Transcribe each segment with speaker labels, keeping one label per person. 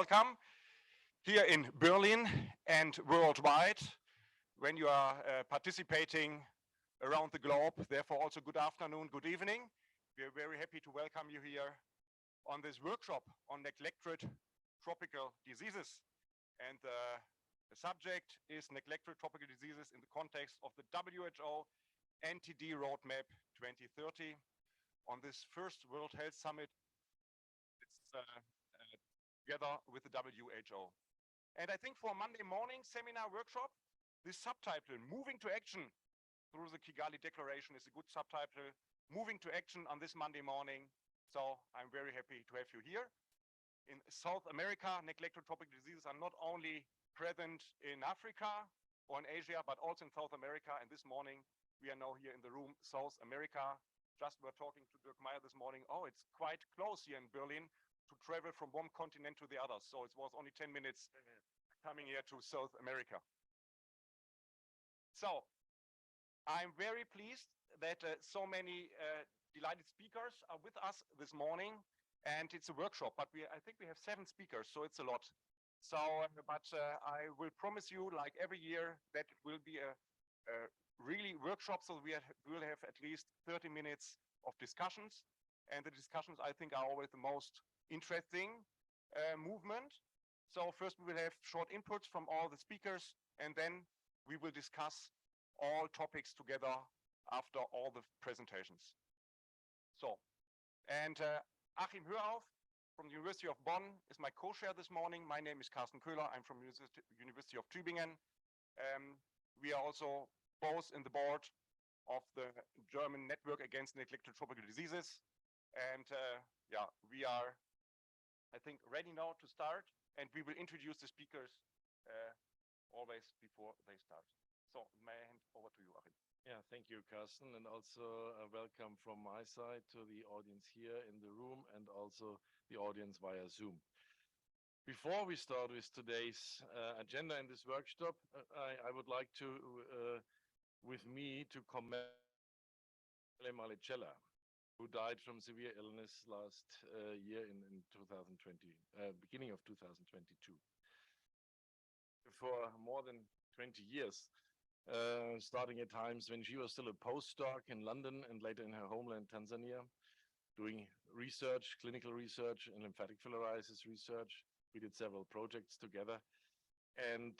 Speaker 1: welcome here in Berlin and worldwide when you are participating around the globe. Therefore, also good afternoon, good evening. We are very happy to welcome you here on this workshop on neglected tropical diseases. And the subject is neglected tropical diseases in the context of the WHO-NTD Roadmap 2030. On this first World Health Summit, it's together with the WHO. And I think for a Monday morning seminar workshop, this subtitle, Moving to Action through the Kigali Declaration, is a good subtitle, Moving to Action on this Monday morning. So I'm very happy to have you here. In South America, neglected tropical diseases are not only present in Africa or in Asia, but also in South America. And this morning, we are now here in the room, South America. Just were talking to Dirk Meyer this morning. Oh, it's quite close here in Berlin to travel from one continent to the other. So it was only 10 minutes coming here to South America. So I'm very pleased that so many delighted speakers are with us this morning. And it's a workshop, but I think we have 7 speakers, so it's a lot. So, I will promise you, like every year, that it will be a really workshop, so we will have at least 30 minutes of discussions. And the discussions, I think, are always the most interesting movement. So first we will have short inputs from all the speakers, and then we will discuss all topics together after all the presentations. So, and Achim Hörauf from the University of Bonn is my co-chair this morning. My name is Carsten Köhler. I'm from University of Tübingen. We are also both in the board of the German Network Against Neglected Tropical Diseases. And yeah, we are, I think, ready now to start. And we will introduce the speakers always before they start. So may I hand over to you, Achim?
Speaker 2: Yeah, thank you, Carsten, and also welcome from my side to the audience here in the room and also the audience via Zoom. Before we start with today's agenda in this workshop, I would like to, with me, to commend Malicella, who died from severe illness last year in 2020, beginning of 2022. For more than 20 years, starting at times when she was still a postdoc in London and later in her homeland, Tanzania, doing research, clinical research and lymphatic filariasis research. We did several projects together. And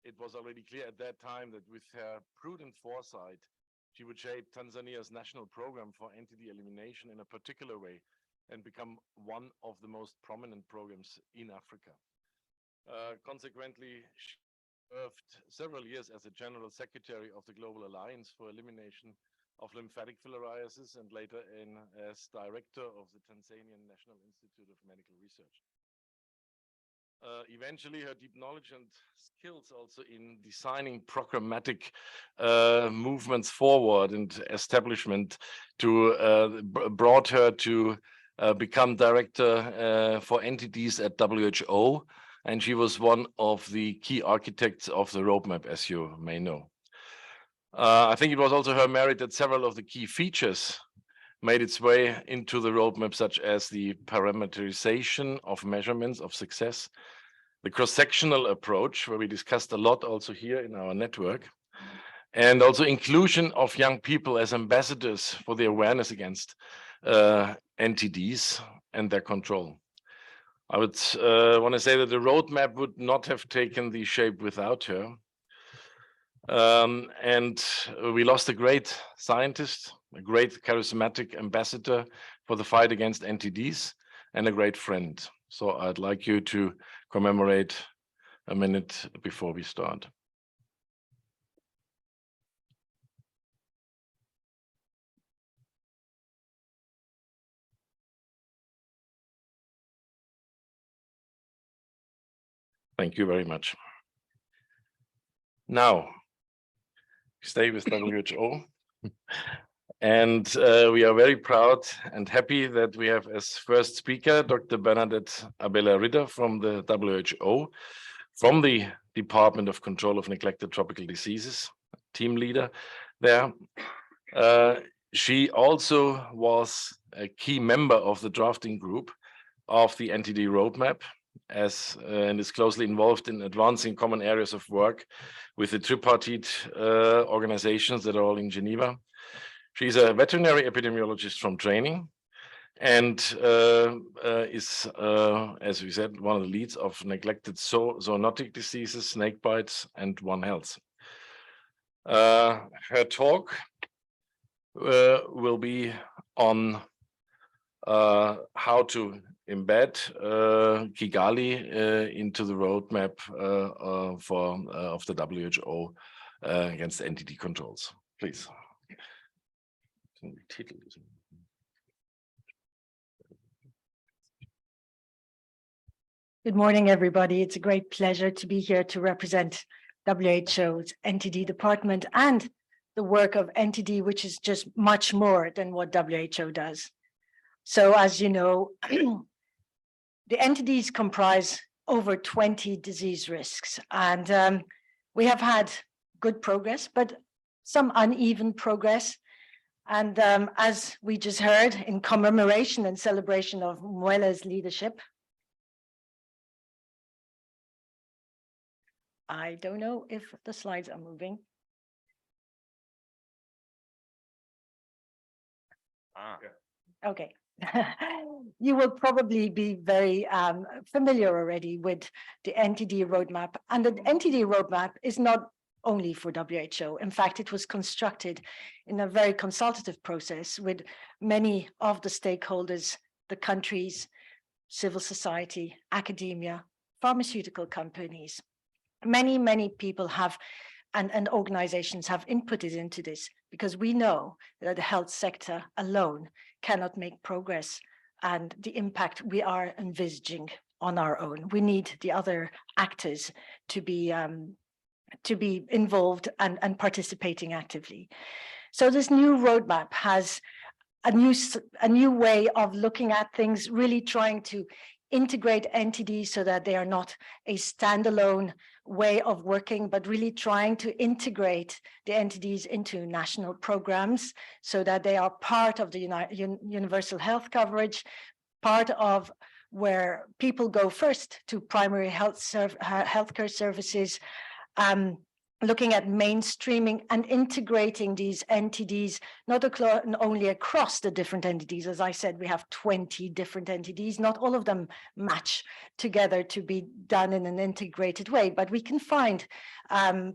Speaker 2: it was already clear at that time that with her prudent foresight, she would shape Tanzania's national program for NTD elimination in a particular way and become one of the most prominent programs in Africa. Consequently, she served several years as a general secretary of the Global Alliance for Elimination of Lymphatic Filariasis and later as director of the Tanzanian National Institute of Medical Research. Eventually, her deep knowledge and skills also in designing programmatic movements forward and establishment brought her to become director for entities at WHO. And she was one of the key architects of the roadmap, as you may know. I think it was also her merit that several of the key features made its way into the roadmap, such as the parameterization of measurements of success, the cross-sectional approach, where we discussed a lot also here in our network, and also inclusion of young people as ambassadors for the awareness against NTDs and their control. I would want to say that the roadmap would not have taken the shape without her. And we lost a great scientist, a great charismatic ambassador for the fight against NTDs, and a great friend. So I'd like you to commemorate a minute before we start. Thank you very much. Now, stay with WHO. And we are very proud and happy that we have as first speaker, Dr. Bernadette Abela-Ritter from the WHO, from the Department of Control of Neglected Tropical Diseases, team leader there. She also was a key member of the drafting group of the NTD Roadmap and is closely involved in advancing common areas of work with the tripartite organizations that are all in Geneva. She's a veterinary epidemiologist from training and is, as we said, one of the leads of neglected zoonotic diseases, snake bites, and One Health. Her talk will be on how to embed Kigali into the roadmap of the WHO against NTD controls. Please.
Speaker 3: Good morning, everybody. It's a great pleasure to be here to represent WHO's NTD department and the work of NTD, which is just much more than what WHO does. So as you know, the NTDs comprise over 20 disease risks, and we have had good progress, but some uneven progress. And as we just heard, in commemoration and celebration of Mwele's leadership, I don't know if the slides are moving. Okay. You will probably be very familiar already with the NTD roadmap. And the NTD roadmap is not only for WHO. In fact, it was constructed in a very consultative process with many of the stakeholders, the countries, civil society, academia, pharmaceutical companies. Many people have and organizations have inputted into this, because we know that the health sector alone cannot make progress and the impact we are envisaging on our own. We need the other actors to be involved and participating actively. So this new roadmap has a new way of looking at things, really trying to integrate NTDs so that they are not a standalone way of working, but really trying to integrate the NTDs into national programs so that they are part of the universal health coverage, part of where people go first to primary healthcare services, looking at mainstreaming and integrating these NTDs, not only across the different entities. As I said, we have 20 different entities. Not all of them match together to be done in an integrated way, but we can find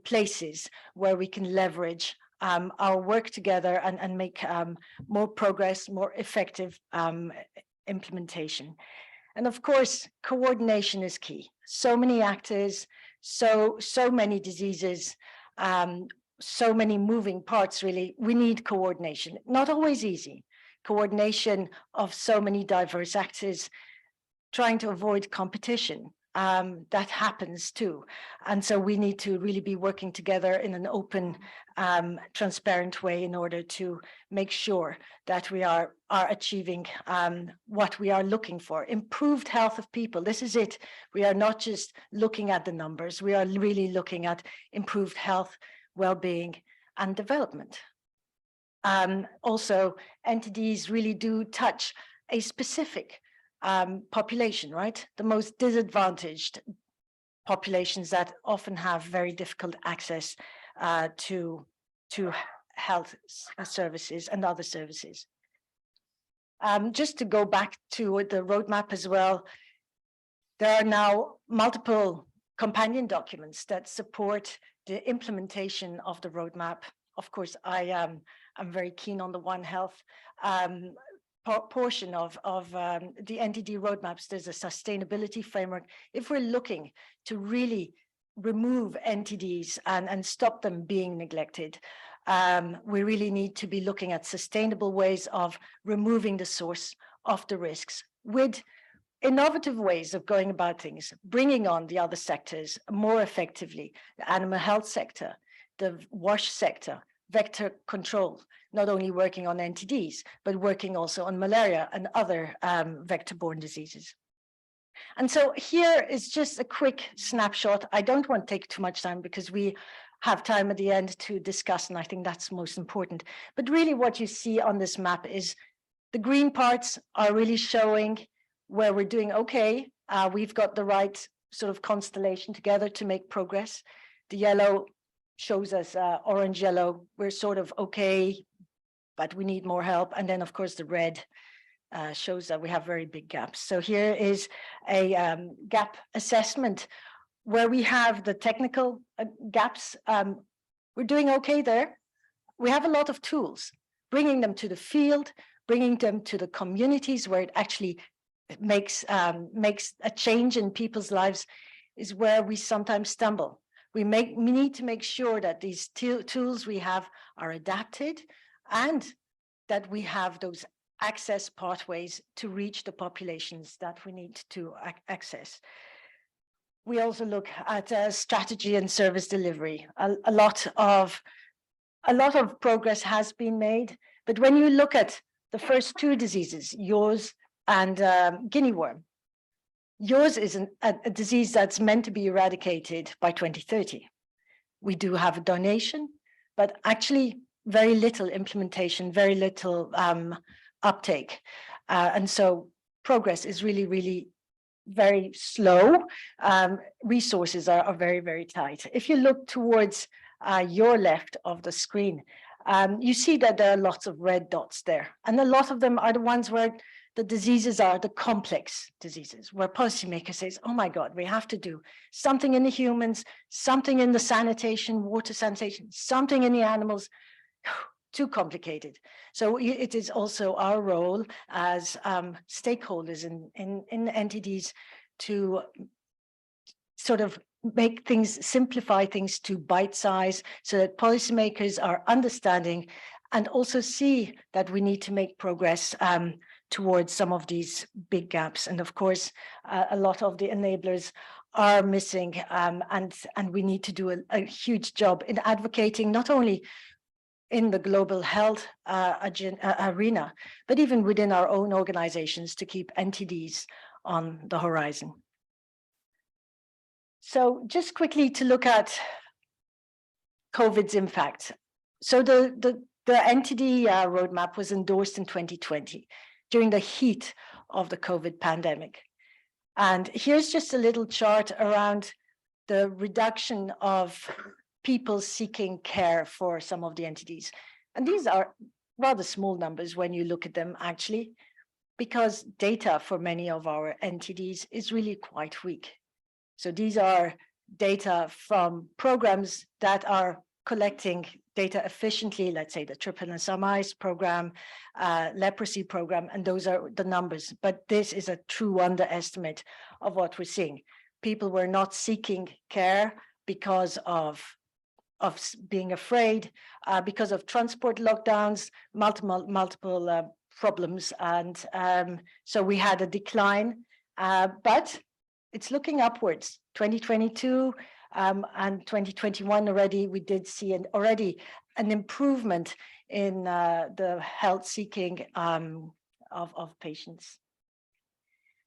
Speaker 3: places where we can leverage our work together and make more progress, more effective implementation. And of course, coordination is key. So many actors, so many diseases, so many moving parts, really. We need coordination. Not always easy. Coordination of so many diverse actors, trying to avoid competition. That happens too. And so we need to really be working together in an open, transparent way in order to make sure that we are achieving what we are looking for. Improved health of people. This is it. We are not just looking at the numbers. We are really looking at improved health, well-being, and development. Also, NTDs really do touch a specific population, right? The most disadvantaged populations that often have very difficult access to health services and other services. Just to go back to the roadmap as well, there are now multiple companion documents that support the implementation of the roadmap. Of course, I'm very keen on the One Health portion of the NTD roadmaps. There's a sustainability framework. If we're looking to really remove NTDs and stop them being neglected, we really need to be looking at sustainable ways of removing the source of the risks with innovative ways of going about things, bringing on the other sectors more effectively, the animal health sector, the WASH sector, vector control, not only working on NTDs, but working also on malaria and other vector-borne diseases. And so here is just a quick snapshot. I don't want to take too much time because we have time at the end to discuss, and I think that's most important. But really what you see on this map is the green parts are really showing where we're doing okay, we've got the right sort of constellation together to make progress. The yellow shows us orange yellow. We're sort of okay, but we need more help. And then, of course, the red shows that we have very big gaps. So here is a gap assessment where we have the technical gaps. We're doing okay there. We have a lot of tools, bringing them to the field, bringing them to the communities where it actually makes a change in people's lives is where we sometimes stumble. We need to make sure that these tools we have are adapted and that we have those access pathways to reach the populations that we need to access. We also look at strategy and service delivery. A lot of progress has been made, but when you look at the first two diseases, yaws and guinea worm, yaws is a disease that's meant to be eradicated by 2030. We do have a donation, but actually very little implementation, very little uptake. And so progress is really, really very slow. Resources are very, very tight. If you look towards your left of the screen, you see that there are lots of red dots there. And a lot of them are the ones where the diseases are the complex diseases, where policymakers says, oh my God, we have to do something in the humans, something in the sanitation, water sanitation, something in the animals, too complicated. So it is also our role as stakeholders in NTDs to sort of make things, simplify things to bite size so that policymakers are understanding and also see that we need to make progress towards some of these big gaps. And of course, a lot of the enablers are missing and we need to do a huge job in advocating not only in the global health arena, but even within our own organizations to keep NTDs on the horizon. So just quickly to look at COVID's impact. So the NTD roadmap was endorsed in 2020 during the heat of the COVID pandemic. And here's just a little chart around the reduction of people seeking care for some of the entities. And these are rather small numbers when you look at them actually, because data for many of our NTDs is really quite weak. So these are data from programs that are collecting data efficiently, let's say the Trypanosomiasis program, leprosy program, and those are the numbers. But this is a true underestimate of what we're seeing. People were not seeking care because of being afraid, because of transport lockdowns, multiple problems. And so we had a decline, but it's looking upwards. 2022 and 2021 already, we did see already an improvement in the health seeking of patients.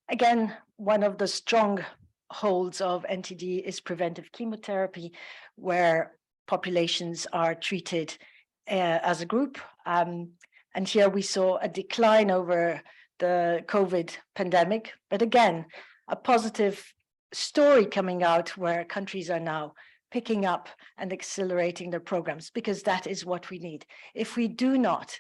Speaker 3: Again, one of the strong holds of NTD is preventive chemotherapy, where populations are treated as a group. And here we saw a decline over the COVID pandemic, but again, a positive story coming out where countries are now picking up and accelerating their programs, because that is what we need. If we do not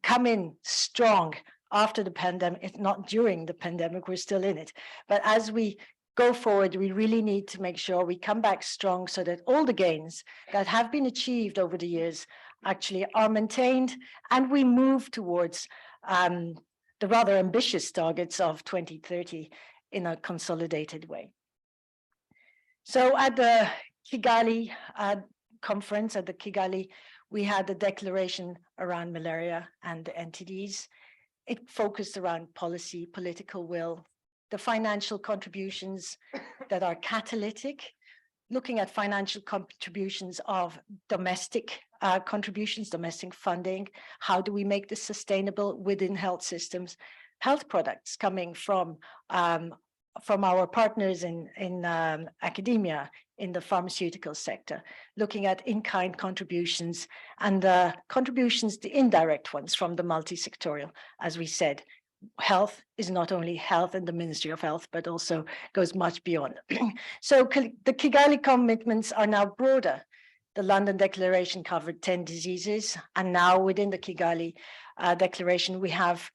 Speaker 3: come in strong after the pandemic, it's not during the pandemic, we're still in it, but as we go forward, we really need to make sure we come back strong so that all the gains that have been achieved over the years actually are maintained, and we move towards the rather ambitious targets of 2030 in a consolidated way. So at the Kigali conference, at the Kigali, we had a declaration around malaria and the NTDs. It focused around policy, political will, the financial contributions that are catalytic, looking at financial contributions of domestic contributions, domestic funding. How do we make this sustainable within health systems? Health products coming from our partners in academia, in the pharmaceutical sector, looking at in-kind contributions and contributions, the indirect ones from the multi-sectorial, as we said, health is not only health in the Ministry of Health, but also goes much beyond. So the Kigali commitments are now broader. The London Declaration covered 10 diseases, and now within the Kigali Declaration, we have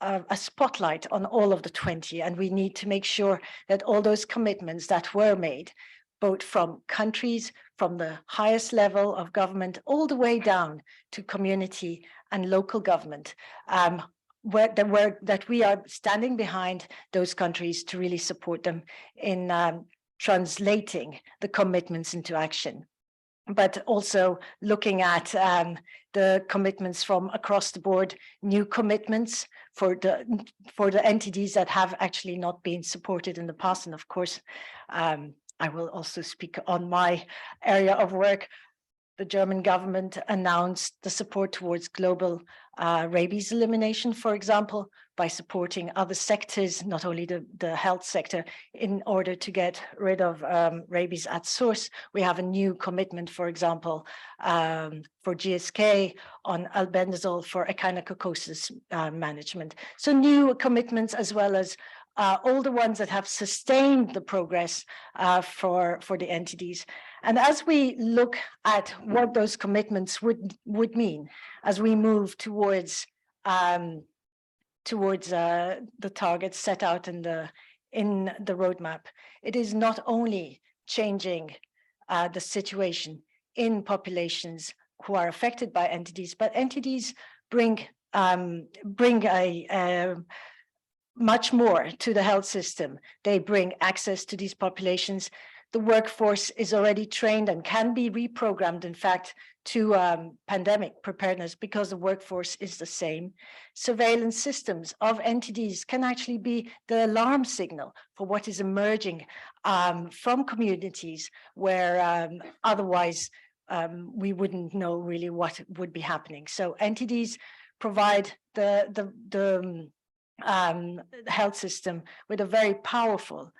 Speaker 3: a spotlight on all of the 20, and we need to make sure that all those commitments that were made, both from countries, from the highest level of government, all the way down to community and local government, that we are standing behind those countries to really support them in translating the commitments into action. But also looking at the commitments from across the board, new commitments for the NTDs that have actually not been supported in the past. And of course, I will also speak on my area of work. The German government announced the support towards global rabies elimination, for example, by supporting other sectors, not only the health sector, in order to get rid of rabies at source. We have a new commitment, for example, for GSK on albendazole for echinococosis management. So new commitments, as well as all the ones that have sustained the progress for the NTDs. And as we look at what those commitments would mean as we move towards the targets set out in the roadmap, it is not only changing the situation in populations who are affected by NTDs, but NTDs bring a much more to the health system. They bring access to these populations. The workforce is already trained and can be reprogrammed, in fact, to pandemic preparedness because the workforce is the same. Surveillance systems of NTDs can actually be the alarm signal for what is emerging from communities where otherwise we wouldn't know really what would be happening. So NTDs provide the health system with a very powerful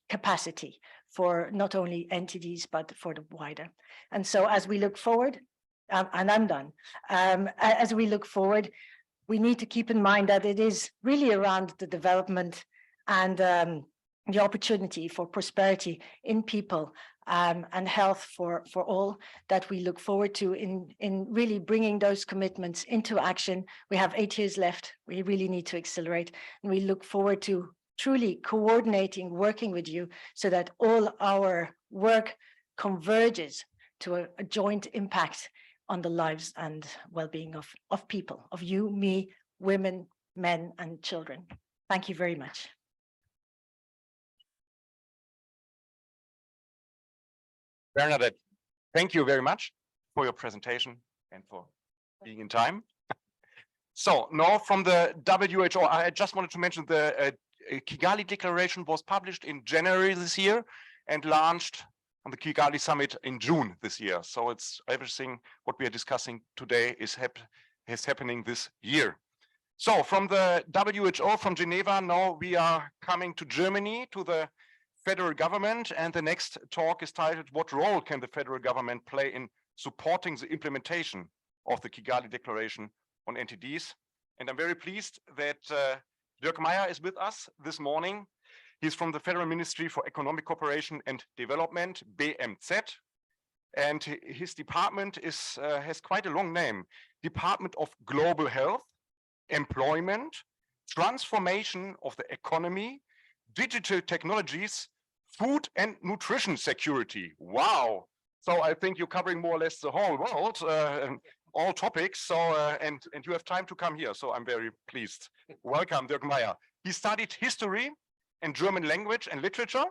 Speaker 3: capacity for not only NTDs, but for the wider. And so as we look forward, and I'm done, as we look forward, we need to keep in mind that it is really around the development and the opportunity for prosperity in people and health for all that we look forward to in really bringing those commitments into action. We have 8 years left. We really need to accelerate, and we look forward to truly coordinating, working with you so that all our work converges to a joint impact on the lives and well-being of people, of you, me, women, men, and children. Thank you very much.
Speaker 1: Bernadette, thank you very much for your presentation and for being in time. So now from the WHO, I just wanted to mention the Kigali Declaration was published in January this year and launched on the Kigali Summit in June this year. So it's everything what we are discussing today is happening this year. So from the WHO, from Geneva, now we are coming to Germany, to the federal government, and the next talk is titled, "What role can the federal government play in supporting the implementation of the Kigali Declaration on NTDs?" And I'm very pleased that Dirk Meyer is with us this morning. He's from the Federal Ministry for Economic Cooperation and Development, BMZ, and his department has quite a long name: Department of Global Health, Employment, Transformation of the Economy, Digital Technologies, Food and Nutrition Security. Wow! So I think you're covering more or less the whole world, all topics. So and you have time to come here. So I'm very pleased. Welcome, Dirk Meyer. He studied history and German language and literature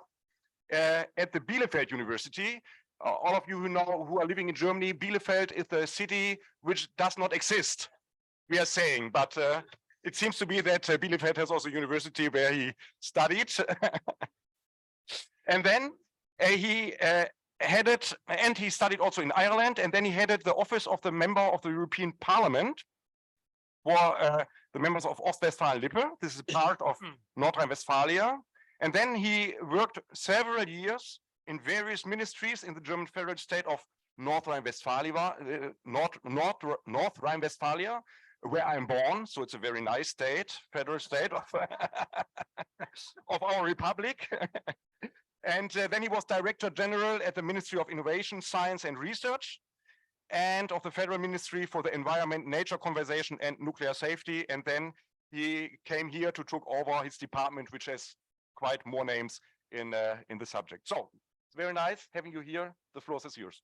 Speaker 1: at the Bielefeld University. All of you who are living in Germany, Bielefeld is a city which does not exist, we are saying, but it seems to be that Bielefeld has also a university where he studied. And then he headed, and he studied also in Ireland, and then he headed the office of the member of the European Parliament for the members of Ostwestfalen-Lippe. This is part of North Rhine-Westphalia. And then he worked several years in various ministries in the German federal state of North Rhine-Westphalia, where I'm born. So it's a very nice state, federal state of, of our republic. And then he was Director General at the Ministry of Innovation, Science and Research, and of the Federal Ministry for the Environment, Nature Conservation and Nuclear Safety. And then he came here to take over his department, which has quite more names in the subject. So it's very nice having you here. The floor is yours.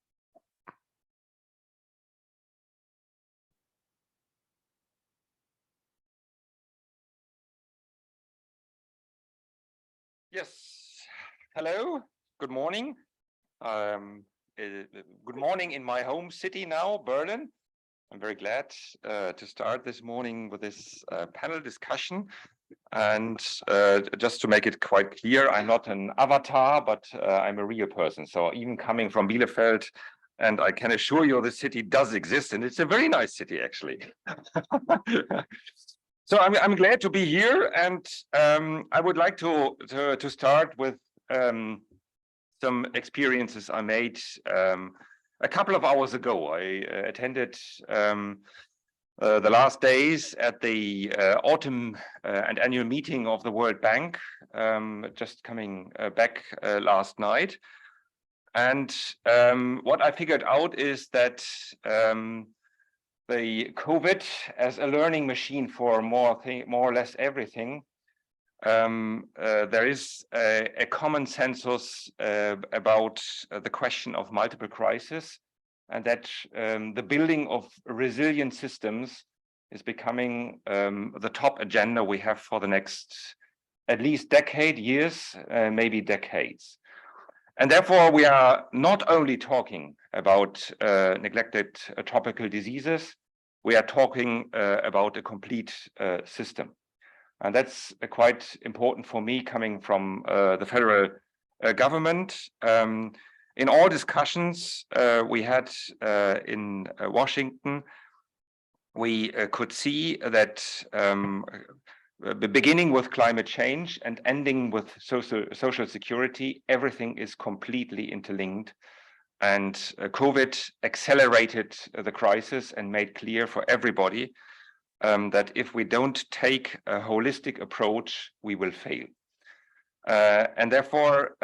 Speaker 4: Yes, hello, good morning. Good morning in my home city now, Berlin. I'm very glad to start this morning with this panel discussion. And just to make it quite clear, I'm not an avatar, but I'm a real person. So even coming from Bielefeld, and I can assure you the city does exist, and it's a very nice city, actually. So I'm glad to be here, and I would like to start with some experiences I made a couple of hours ago. I attended the last days at the autumn and annual meeting of the World Bank, just coming back last night. And what I figured out is that the COVID as a learning machine for more or less everything. There is a common consensus about the question of multiple crises, and that the building of resilient systems is becoming the top agenda we have for the next at least decade, years, maybe decades. And therefore, we are not only talking about neglected tropical diseases, we are talking about a complete system. And that's quite important for me coming from the federal government. In all discussions we had in Washington, we could see that beginning with climate change and ending with social security, everything is completely interlinked. And COVID accelerated the crisis and made clear for everybody that if we don't take a holistic approach, we will fail. And therefore,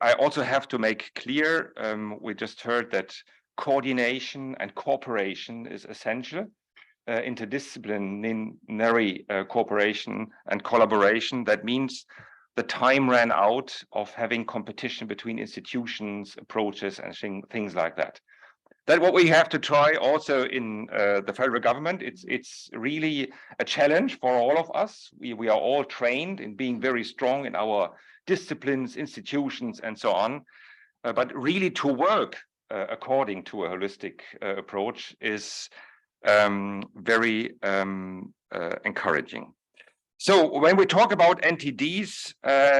Speaker 4: I also have to make clear, we just heard that coordination and cooperation is essential. Interdisciplinary cooperation and collaboration. That means the time ran out of having competition between institutions, approaches, and things like that. That's what we have to try also in the federal government. It's really a challenge for all of us. We are all trained in being very strong in our disciplines, institutions, and so on. But really to work according to a holistic approach is very encouraging. So when we talk about NTDs,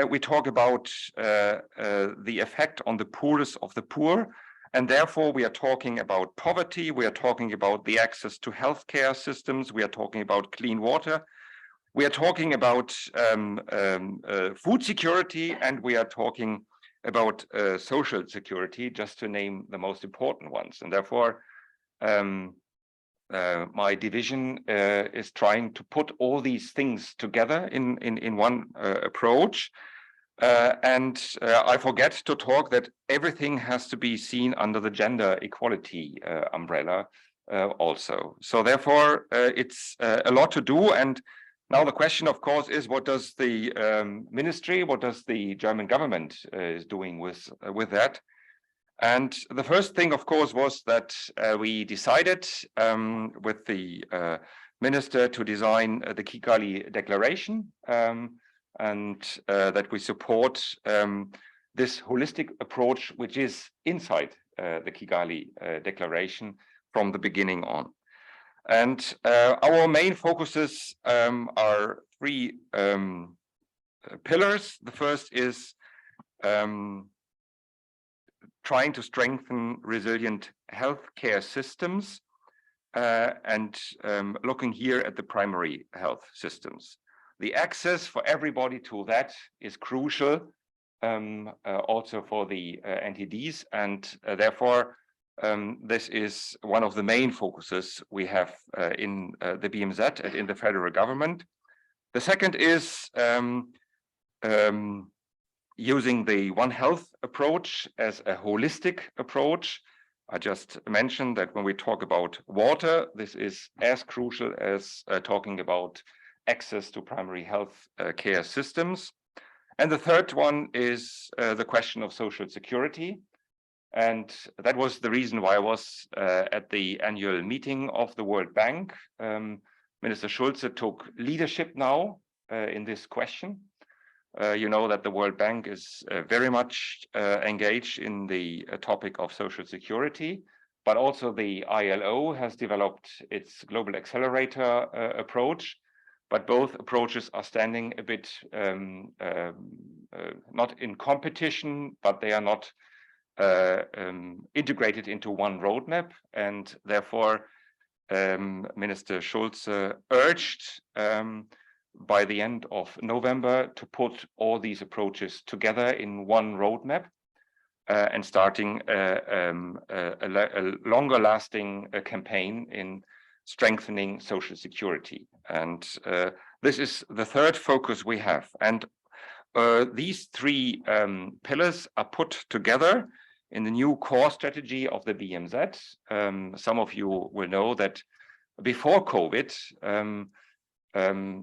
Speaker 4: we talk about the effect on the poorest of the poor. And therefore, we are talking about poverty. We are talking about the access to healthcare systems. We are talking about clean water. We are talking about food security, and we are talking about social security, just to name the most important ones. And therefore, my division is trying to put all these things together in one approach. And I forget to talk that everything has to be seen under the gender equality umbrella also. So therefore, it's a lot to do. And now the question, of course, is what does the ministry, what does the German government is doing with that? And the first thing, of course, was that we decided with the minister to design the Kigali Declaration, and that we support this holistic approach, which is inside the Kigali Declaration from the beginning on. And our main focuses are three pillars. The first is trying to strengthen resilient healthcare systems and looking here at the primary health systems. The access for everybody to that is crucial, also for the NTDs, and therefore This is one of the main focuses we have in the BMZ and in the federal government. The second is using the One Health approach as a holistic approach. I just mentioned that when we talk about water, this is as crucial as talking about access to primary health care systems. And the third one is the question of social security. And that was the reason why I was at the annual meeting of the World Bank. Minister Schulze took leadership now in this question. You know that the World Bank is very much engaged in the topic of social security, but also the ILO has developed its global accelerator approach, but both approaches are standing a bit not in competition, but they are not integrated into one roadmap, and therefore Minister Schulze urged by the end of November to put all these approaches together in one roadmap and starting a longer lasting campaign in strengthening social security. And this is the third focus we have. And these three pillars are put together in the new core strategy of the BMZ. Some of you will know that before COVID,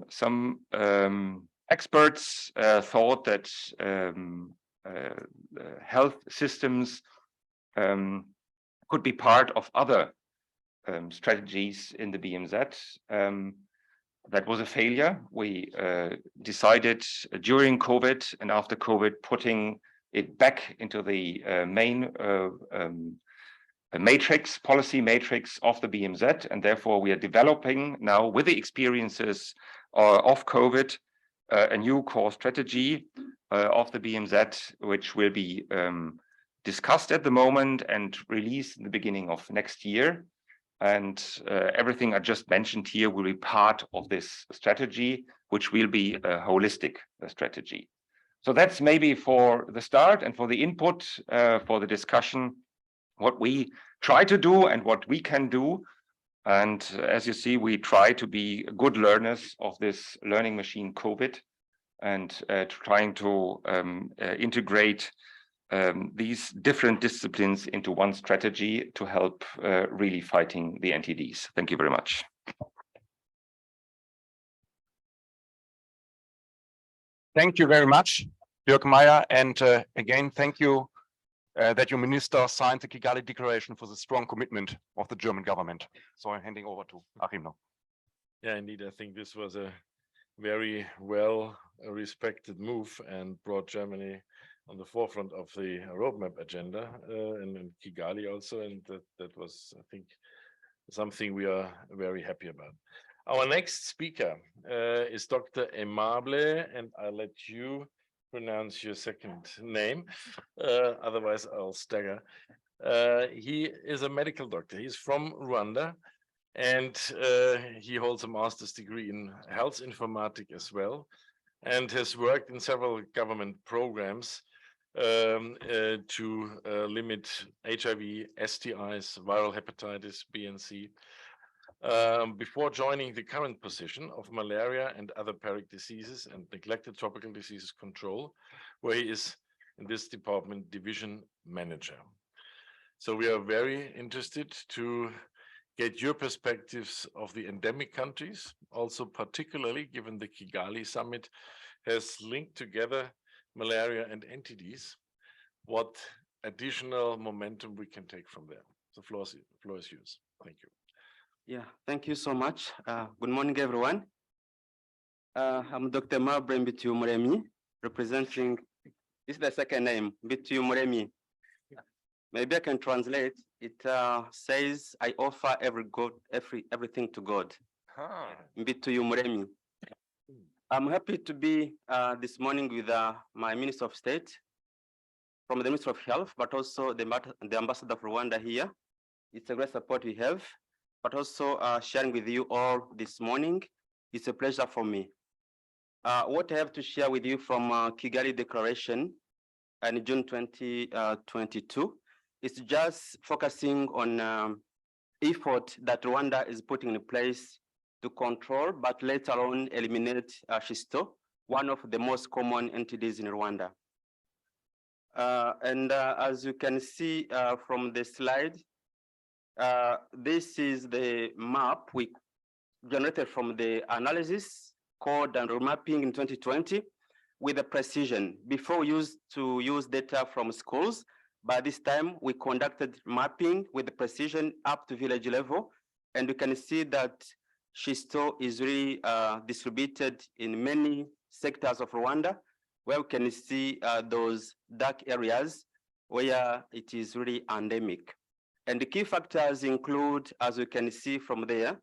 Speaker 4: some experts thought that health systems could be part of other strategies in the BMZ. That was a failure. We decided during COVID and after COVID putting it back into the main policy matrix of the BMZ, and therefore we are developing now with the experiences of COVID a new core strategy of the BMZ, which will be discussed at the moment and released in the beginning of next year. And everything I just mentioned here will be part of this strategy, which will be a holistic strategy. So that's maybe for the start and for the input for the discussion, what we try to do and what we can do. And as you see, we try to be good learners of this learning machine COVID and trying to integrate these different disciplines into one strategy to help really fighting the NTDs. Thank you very much.
Speaker 1: Thank you very much, Dirk Meyer. And again, thank you that your minister signed the Kigali Declaration for the strong commitment of the German government. So I'm handing over to Achim now.
Speaker 2: Yeah, indeed. I think this was a very well respected move and brought Germany on the forefront of the roadmap agenda and in Kigali also. And that was, I think, something we are very happy about. Our next speaker is Dr. Aimable, and I'll let you pronounce your second name, otherwise I'll stagger. He is a medical doctor. He's from Rwanda, and he holds a master's degree in health informatics as well, and has worked in several government programs to limit HIV, STIs, viral hepatitis B and C. Before joining the current position of malaria and other parasitic diseases and neglected tropical diseases control, where he is in this department division manager. So we are very interested to get your perspectives of the endemic countries, also particularly given the Kigali summit has linked together malaria and NTDs, what additional momentum we can take from there. The floor is yours. Thank you.
Speaker 5: Yeah, thank you so much. Good morning, everyone. I'm Dr. Marbre Mbitiu Muremi, representing, this is the second name, Mbitiu Muremi. Maybe I can translate. It says, I offer everything to God. Mbitiu Muremi. I'm happy to be this morning with my Minister of State, from the Ministry of Health, but also the Ambassador of Rwanda here. It's a great support we have, but also sharing with you all this morning. It's a pleasure for me. What I have to share with you from Kigali Declaration in June 2022 It's just focusing on effort that Rwanda is putting in place to control, but later on eliminate schisto, one of the most common NTDs in Rwanda. As you can see from the slide, this is the map we generated from the analysis, code, and remapping in 2020 with the precision. Before we used to use data from schools, by this time we conducted mapping with the precision up to village level, and you can see that schisto is really distributed in many sectors of Rwanda, where we can see those dark areas where it is really endemic. And the key factors include, as you can see from there,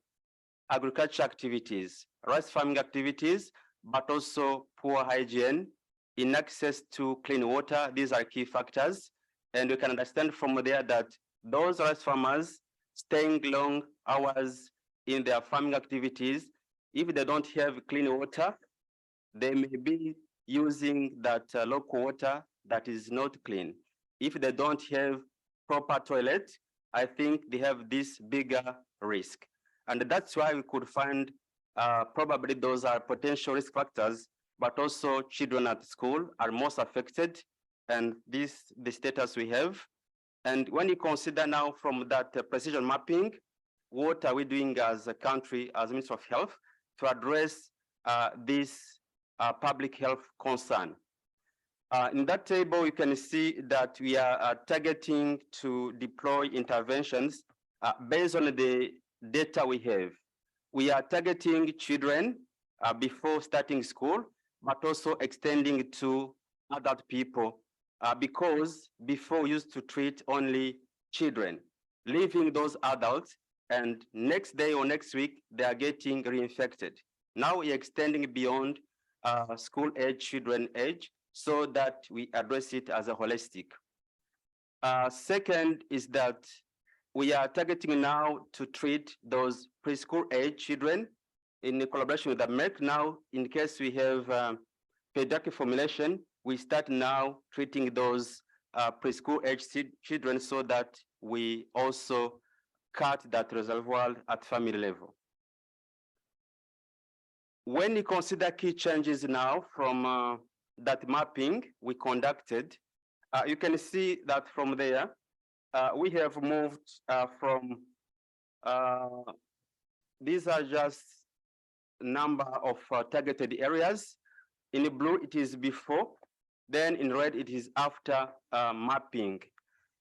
Speaker 5: agriculture activities, rice farming activities, but also poor hygiene, inaccess to clean water. These are key factors. And you can understand from there that those rice farmers staying long hours in their farming activities, if they don't have clean water, they may be using that local water that is not clean. If they don't have proper toilet, I think they have this bigger risk. And that's why we could find probably those are potential risk factors, but also children at school are most affected, and this the status we have. And when you consider now from that precision mapping, what are we doing as a country, as Ministry of Health, to address this public health concern? In that table, you can see that we are targeting to deploy interventions based on the data we have. We are targeting children before starting school, but also extending to adult people because before we used to treat only children, leaving those adults, and next day or next week, they are getting reinfected. Now we're extending beyond school age, children age, so that we address it as a holistic. Second is that we are targeting now to treat those preschool age children in collaboration with the MEC. Now, in case we have pediatric formulation, we start now treating those preschool age children so that we also cut that reservoir at family level. When you consider key changes now from that mapping we conducted, you can see that from there, we have moved from, these are just number of targeted areas. In the blue, it is before, then in red, it is after mapping.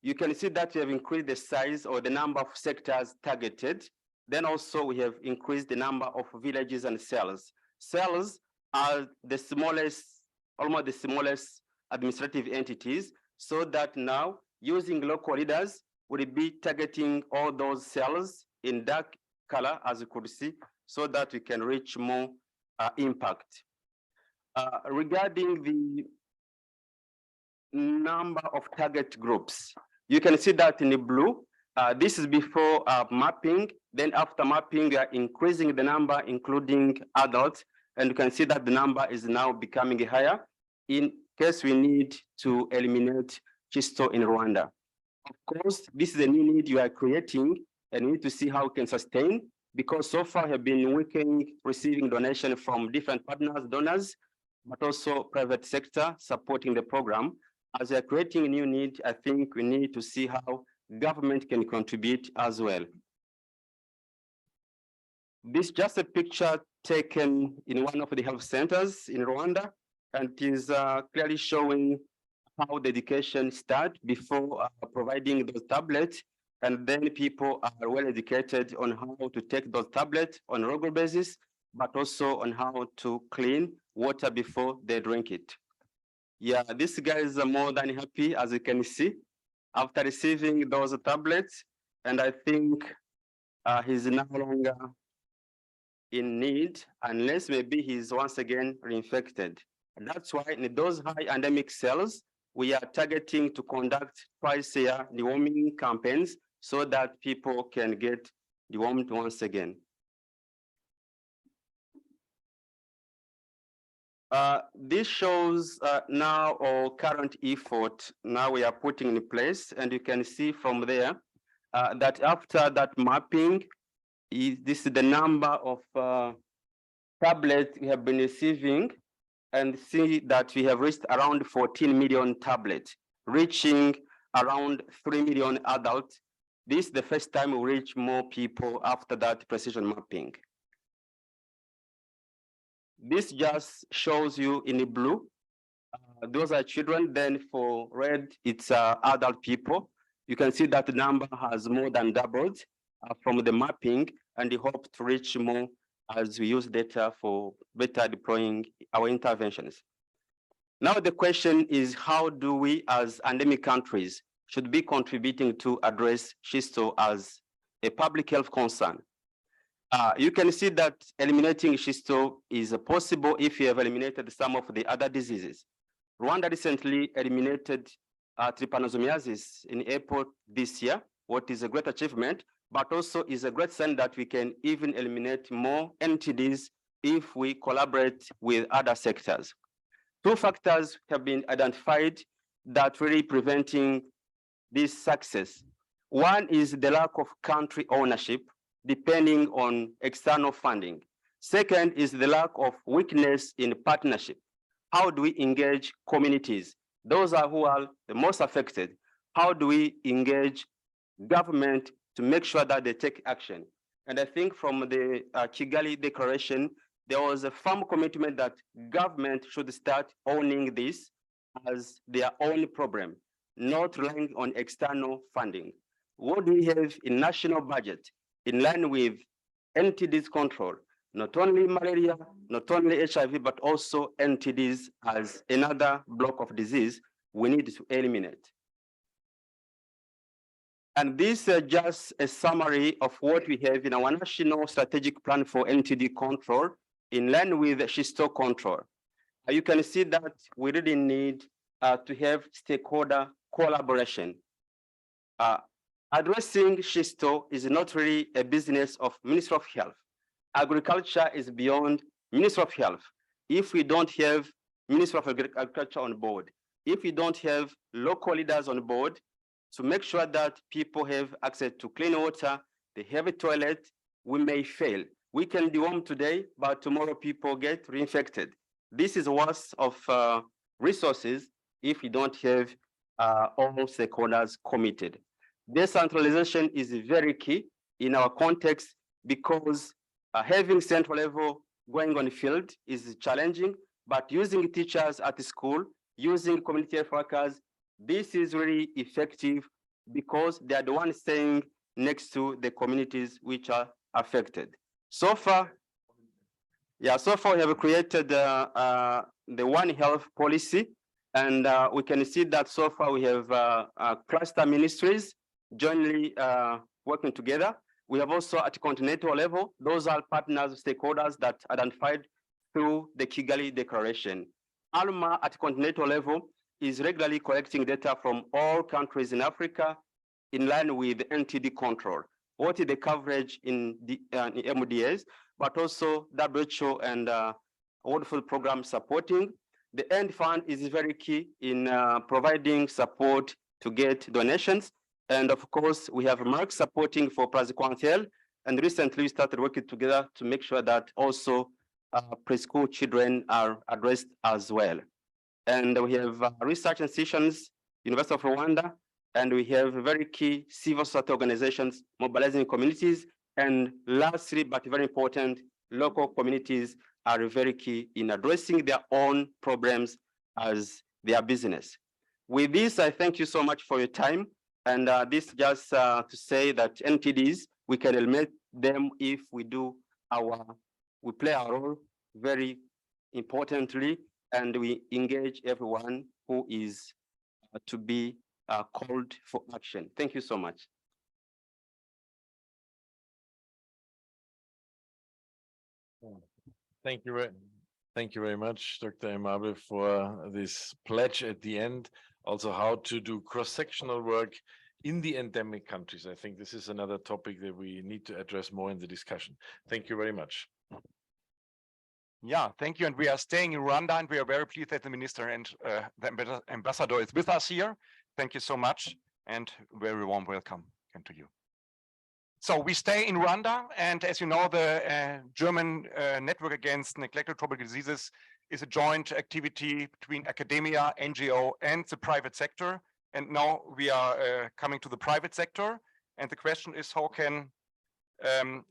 Speaker 5: You can see that we have increased the size or the number of sectors targeted. Then also we have increased the number of villages and cells. Cells are the smallest, almost the smallest administrative entities, so that now using local leaders will be targeting all those cells in dark color, as you could see, so that we can reach more impact. Regarding the number of target groups, you can see that in the blue, this is before mapping, then after mapping, we are increasing the number, including adults, and you can see that the number is now becoming higher in case we need to eliminate schisto in Rwanda. Of course, this is a new need you are creating, and we need to see how we can sustain, because so far have been working, receiving donation from different partners, donors, but also private sector supporting the program. As we are creating a new need, I think we need to see how government can contribute as well. This is just a picture taken in one of the health centers in Rwanda, and it is clearly showing how the education starts before providing those tablets, and then people are well educated on how to take those tablets on a regular basis, but also on how to clean water before they drink it. Yeah, this guy is more than happy, as you can see, after receiving those tablets, and I think he's no longer in need unless maybe he's once again reinfected. And that's why in those high endemic cells, we are targeting to conduct twice a year deworming campaigns so that people can get dewormed once again. This shows now our current effort. Now we are putting in place, and you can see from there that after that mapping, this is the number of tablets we have been receiving, and see that we have reached around 14 million tablets, reaching around 3 million adults. This is the first time we reach more people after that precision mapping. This just shows you in the blue. Those are children. Then for red, it's adult people. You can see that the number has more than doubled from the mapping, and we hope to reach more as we use data for better deploying our interventions. Now the question is, how do we as endemic countries should be contributing to address schisto as a public health concern? You can see that eliminating schisto is possible if you have eliminated some of the other diseases. Rwanda recently eliminated trypanosomiasis in April this year, what is a great achievement, but also is a great sign that we can even eliminate more NTDs if we collaborate with other sectors. Two factors have been identified that really preventing this success. One is the lack of country ownership, depending on external funding. Second is the lack of weakness in partnership. How do we engage communities? Those are who are the most affected. How do we engage government to make sure that they take action? And I think from the Kigali Declaration, there was a firm commitment that government should start owning this as their own problem, not relying on external funding. What do we have in national budget in line with NTD's control? Not only malaria, not only HIV, but also NTDs as another block of disease we need to eliminate. And this is just a summary of what we have in our national strategic plan for NTD control in line with schisto control. You can see that we really need to have stakeholder collaboration. Addressing schisto is not really a business of Ministry of Health. Agriculture is beyond Ministry of Health. If we don't have Ministry of Agriculture on board, if we don't have local leaders on board to make sure that people have access to clean water, they have a toilet, we may fail. We can deworm today, but tomorrow people get reinfected. This is worth of resources if we don't have all stakeholders committed. Decentralization is very key in our context because having central level going on the field is challenging, but using teachers at the school, using community health workers, this is really effective because they are the ones staying next to the communities which are affected. So far, we have created the One Health policy, and we can see that so far we have cluster ministries jointly working together. We have also at continental level, those are partners, stakeholders that identified through the Kigali Declaration. ALMA at continental level is regularly collecting data from all countries in Africa in line with NTD control. What is the coverage in the MDAs, but also WHO and World Food Program supporting. The End Fund is very key in providing support to get donations. And of course, we have Merck supporting for praziquantel. And recently we started working together to make sure that also preschool children are addressed as well. And we have research institutions, University of Rwanda, and we have very key civil society organizations mobilizing communities. And lastly, but very important, local communities are very key in addressing their own problems as their business. With this, I thank you so much for your time. And this just to say that NTDs, we can eliminate them if we play our role very importantly, and we engage everyone who is to be called for action. Thank you so much.
Speaker 2: Thank you very much, Dr. Aimable, for this pledge at the end. Also, how to do cross-sectional work in the endemic countries. I think this is another topic that we need to address more in the discussion. Thank you very much.
Speaker 1: Yeah, thank you. And we are staying in Rwanda, and we are very pleased that the minister and the ambassador is with us here. Thank you so much, and very warm welcome to you. So we stay in Rwanda, and as you know, the German Network Against Neglected Tropical Diseases is a joint activity between academia, NGO, and the private sector. And now we are coming to the private sector, and the question is, how can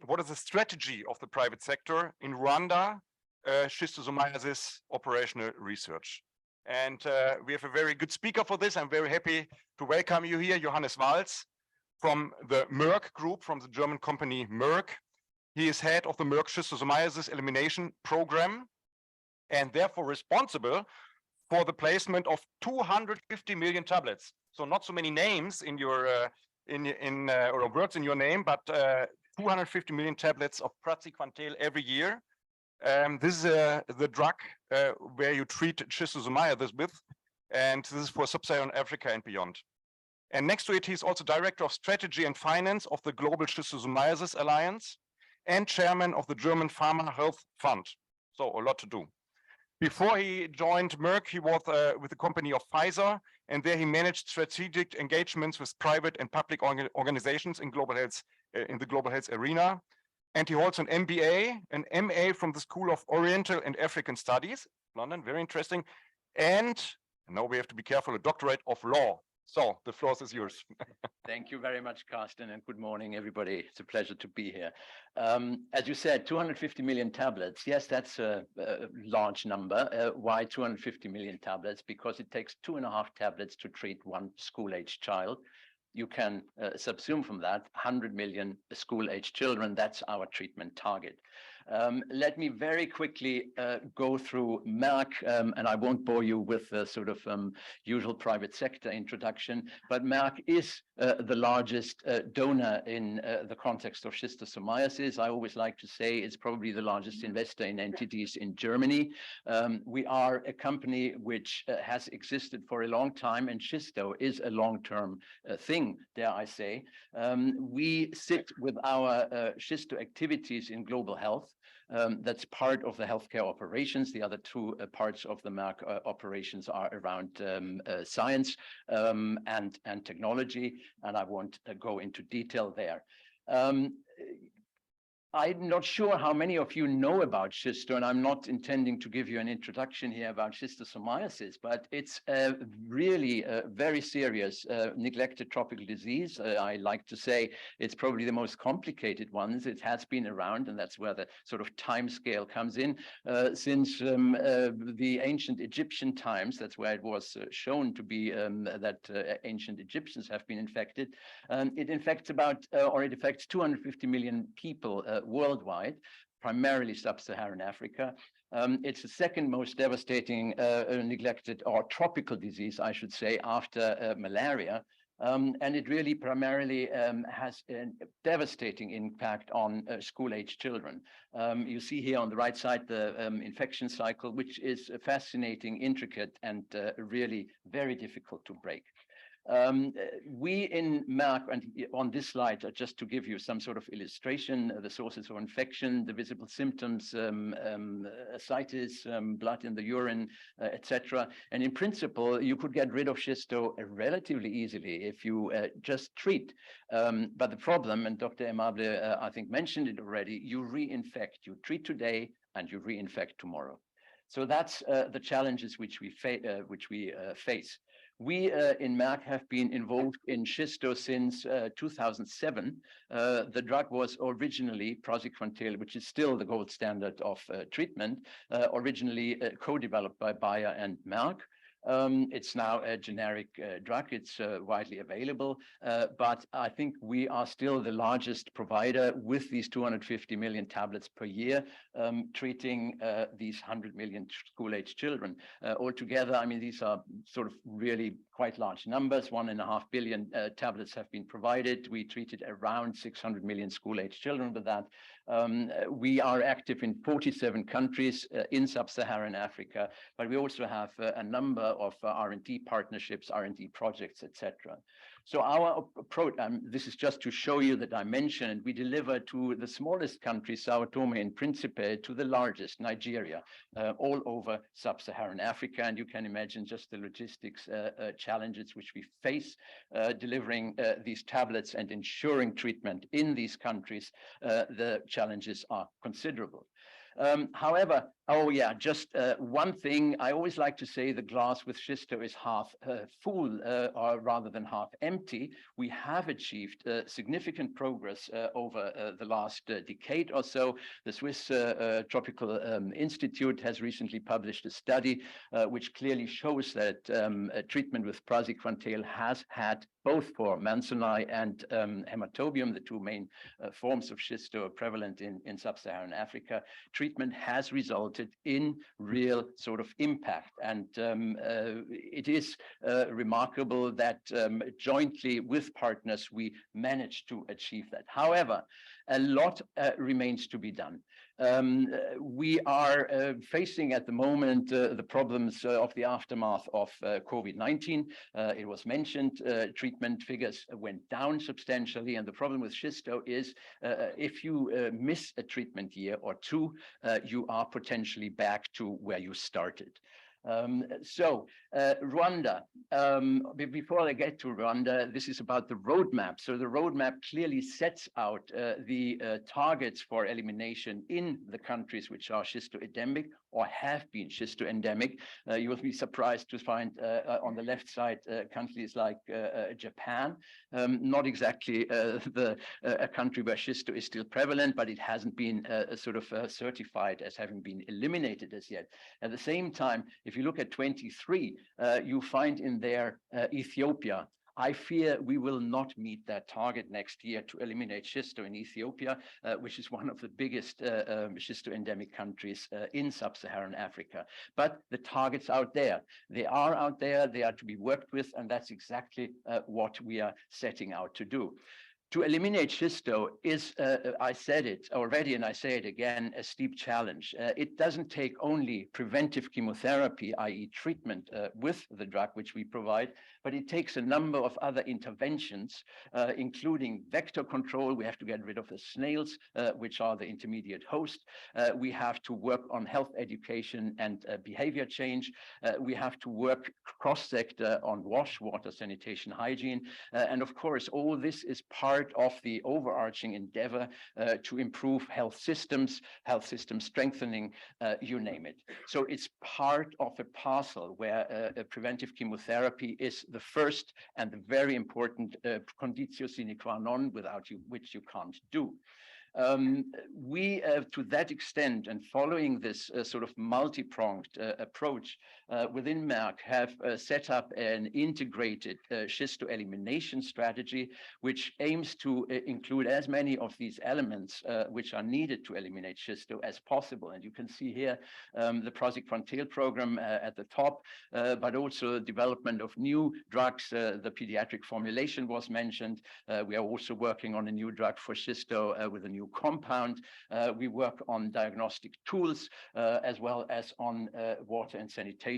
Speaker 1: what is the strategy of the private sector in Rwanda? Schistosomiasis operational research. And we have a very good speaker for this. I'm very happy to welcome you here, Johannes Walz from the Merck group, from the German company Merck. He is head of the Merck Schistosomiasis elimination program and therefore responsible for the placement of 250 million tablets. So not so many names in your or words in your name, but 250 million tablets of praziquantel every year. This is the drug where you treat schistosomiasis with, and this is for sub-Saharan Africa and beyond. And next to it, he's also director of strategy and finance of the Global Schistosomiasis Alliance and chairman of the German Pharma Health Fund. So a lot to do. Before he joined Merck, he was with the company of Pfizer, and there he managed strategic engagements with private and public organizations in global health, in the global health arena. And he holds an MBA, an MA from the School of Oriental and African Studies, London, very interesting. And now we have to be careful, a doctorate of law. So the floor is yours.
Speaker 6: Thank you very much, Carsten, and good morning, everybody. It's a pleasure to be here. As you said, 250 million tablets. Yes, that's a large number. Why 250 million tablets? Because it takes 2.5 tablets to treat one school-aged child. You can subsume from that 100 million school-aged children. That's our treatment target. Let me very quickly go through Merck, and I won't bore you with the sort of usual private sector introduction, but Merck is the largest donor in the context of schistosomiasis. I always like to say it's probably the largest investor in NTDs in Germany. We are a company which has existed for a long time, and schisto is a long-term thing, dare I say. We sit with our schisto activities in global health. That's part of the healthcare operations. The other two parts of the Merck operations are around science and technology, and I won't go into detail there. I'm not sure how many of you know about schisto, and I'm not intending to give you an introduction here about schistosomiasis, but it's a really very serious neglected tropical disease. I like to say it's probably the most complicated ones. It has been around, and that's where the sort of time scale comes in, since the ancient Egyptian times. That's where it was shown to be that ancient Egyptians have been infected. It infects about, or it affects 250 million people worldwide, primarily sub-Saharan Africa. It's the second most devastating neglected or tropical disease, I should say, after malaria. And it really primarily has a devastating impact on school-aged children. You see here on the right side the infection cycle, which is fascinating, intricate, and really very difficult to break. We in Merck, and on this slide, just to give you some sort of illustration, the sources of infection, the visible symptoms, ascites, blood in the urine, etc. And in principle, you could get rid of schisto relatively easily if you just treat. But the problem, and Dr. Aimable, I think, mentioned it already, you reinfect. You treat today and you reinfect tomorrow. So that's the challenges which we face. We in Merck have been involved in schisto since 2007. The drug was originally praziquantel, which is still the gold standard of treatment, originally co-developed by Bayer and Merck. It's now a generic drug. It's widely available, but I think we are still the largest provider with these 250 million tablets per year, treating these 100 million school-aged children. Altogether, I mean, these are sort of really quite large numbers. 1.5 billion tablets have been provided. We treated around 600 million school-aged children with that. We are active in 47 countries in sub-Saharan Africa, but we also have a number of R&D partnerships, R&D projects, etc. So our approach, this is just to show you the dimension, and we deliver to the smallest country, Sao Tome and Principe, to the largest, Nigeria, all over sub-Saharan Africa. And you can imagine just the logistics challenges which we face delivering these tablets and ensuring treatment in these countries. The challenges are considerable. However, just one thing, I always like to say the glass with Schisto is half full or rather than half empty. We have achieved significant progress over the last decade or so. The Swiss Tropical Institute has recently published a study which clearly shows that treatment with praziquantel has had, both for Mansonia and hematobium, the two main forms of Schisto prevalent in sub-Saharan Africa, treatment has resulted in real sort of impact. And it is remarkable that jointly with partners, we managed to achieve that. However, a lot remains to be done. We are facing at the moment the problems of the aftermath of COVID-19. It was mentioned, treatment figures went down substantially, and the problem with Schisto is if you miss a treatment year or two, you are potentially back to where you started. Rwanda, before I get to Rwanda, this is about the roadmap. So the roadmap clearly sets out the targets for elimination in the countries which are Schisto-endemic or have been Schisto-endemic. You will be surprised to find on the left side countries like Japan, not exactly a country where Schisto is still prevalent, but it hasn't been sort of certified as having been eliminated as yet. At the same time, if you look at 23, you find in there Ethiopia. I fear we will not meet that target next year to eliminate Schisto in Ethiopia, which is one of the biggest Schisto-endemic countries in sub-Saharan Africa. But the targets out there, they are out there, they are to be worked with, and that's exactly what we are setting out to do. To eliminate Schisto is, I said it already and I say it again, a steep challenge. It doesn't take only preventive chemotherapy, i.e. treatment with the drug which we provide, but it takes a number of other interventions, including vector control. We have to get rid of the snails, which are the intermediate host. We have to work on health education and behavior change. We have to work cross-sector on water, sanitation, hygiene. And of course, all this is part of the overarching endeavor to improve health systems strengthening, you name it. So it's part of a parcel where preventive chemotherapy is the first and the very important conditio sine qua non, without which you can't do. We, to that extent, and following this sort of multi-pronged approach within Merck, have set up an integrated Schisto elimination strategy, which aims to include as many of these elements which are needed to eliminate Schisto as possible. And you can see here the praziquantel program at the top, but also development of new drugs. The pediatric formulation was mentioned. We are also working on a new drug for Schisto with a new compound. We work on diagnostic tools as well as on water and sanitation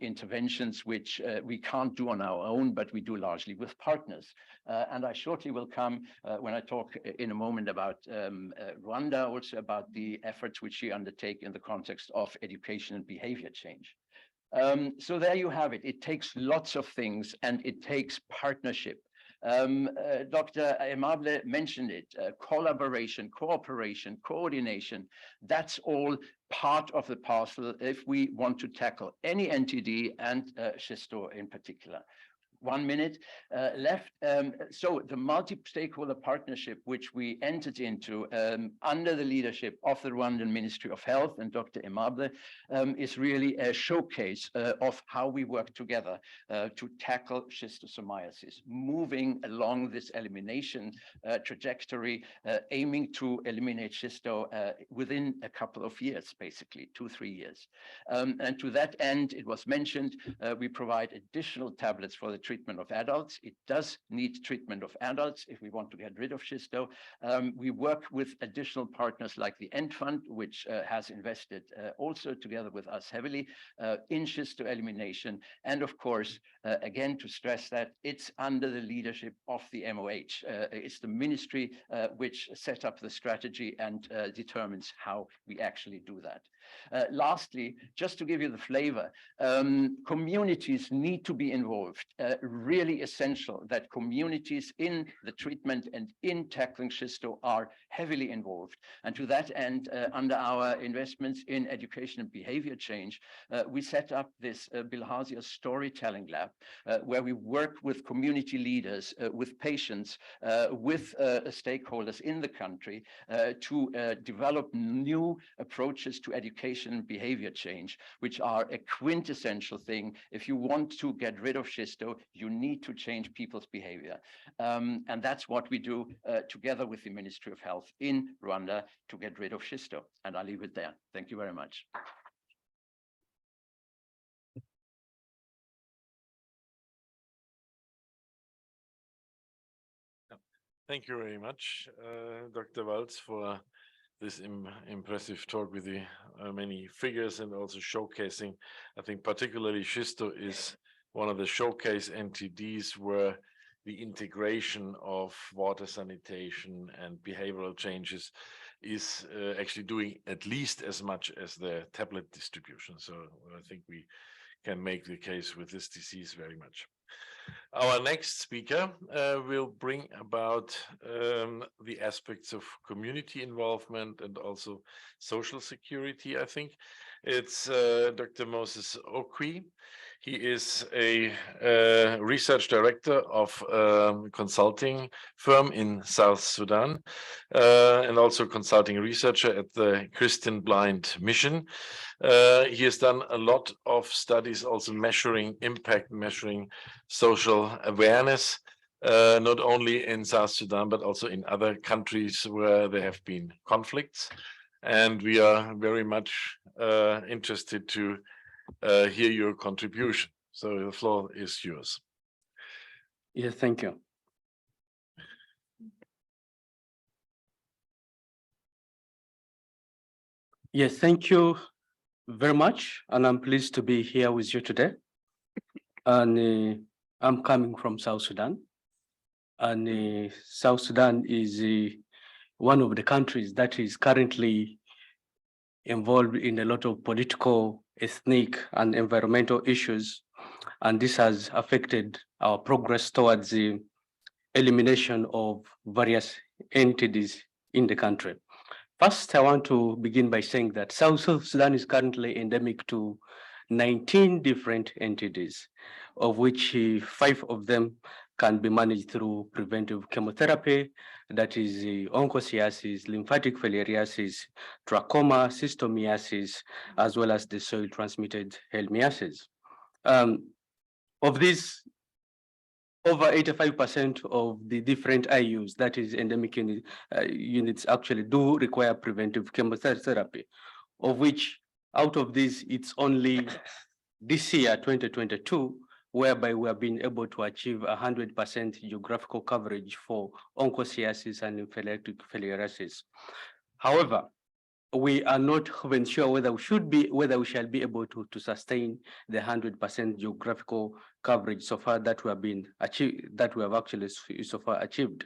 Speaker 6: interventions, which we can't do on our own, but we do largely with partners. And I shortly will come when I talk in a moment about Rwanda, also about the efforts which we undertake in the context of education and behavior change. So there you have it. It takes lots of things and it takes partnership. Dr. Aimable mentioned it, collaboration, cooperation, coordination, that's all part of the parcel if we want to tackle any NTD and Schisto in particular. 1 minute left. So the multi-stakeholder partnership, which we entered into under the leadership of the Rwandan Ministry of Health and Dr. Aimable, is really a showcase of how we work together to tackle schistosomiasis, moving along this elimination trajectory, aiming to eliminate Schisto within a couple of years, basically 2-3 years. And to that end, it was mentioned, we provide additional tablets for the treatment treatment of adults. It does need treatment of adults if we want to get rid of schisto. We work with additional partners like the End Fund, which has invested also together with us heavily in schisto elimination. And of course, again, to stress that it's under the leadership of the MOH. It's the ministry which set up the strategy and determines how we actually do that. Lastly, just to give you the flavor, communities need to be involved. Really essential that communities in the treatment and in tackling schisto are heavily involved. And to that end, under our investments in education and behavior change, we set up this Bilharzia storytelling lab, where we work with community leaders, with patients, with stakeholders in the country to develop new approaches to education and behavior change, which are a quintessential thing. If you want to get rid of schisto, you need to change people's behavior. And that's what we do together with the Ministry of Health in Rwanda to get rid of schisto. And I'll leave it there. Thank you very much.
Speaker 2: Thank you very much, Dr. Walz, for this impressive talk with the many figures and also showcasing. I think particularly schisto is one of the showcase NTDs where the integration of water sanitation and behavioral changes is actually doing at least as much as the tablet distribution. So I think we can make the case with this disease very much. Our next speaker will bring about the aspects of community involvement and also social security, I think. It's Dr. Moses Okwi. He is a research director of a consulting firm in South Sudan and also consulting researcher at the Christian Blind Mission. He has done a lot of studies also measuring impact, measuring social awareness, not only in South Sudan, but also in other countries where there have been conflicts. And we are very much interested to hear your contribution. So the floor is yours.
Speaker 7: Yes, thank you. Yes, thank you very much. And I'm pleased to be here with you today. And I'm coming from South Sudan. And South Sudan is one of the countries that is currently involved in a lot of political, ethnic, and environmental issues. And this has affected our progress towards the elimination of various entities in the country. First, I want to begin by saying that South Sudan is currently endemic to 19 different entities, of which 5 of them can be managed through preventive chemotherapy, that is onchocerciasis, lymphatic filariasis, trachoma, schistosomiasis, as well as the soil-transmitted helminths. Of these, over 85% of the different IUs, that is endemic units, actually do require preventive chemotherapy, of which out of this, it's only this year, 2022, whereby we have been able to achieve 100% geographical coverage for onchocerciasis and lymphatic filariasis. However, we are not even sure whether we shall be able to sustain the 100% geographical coverage so far that we have actually so far achieved.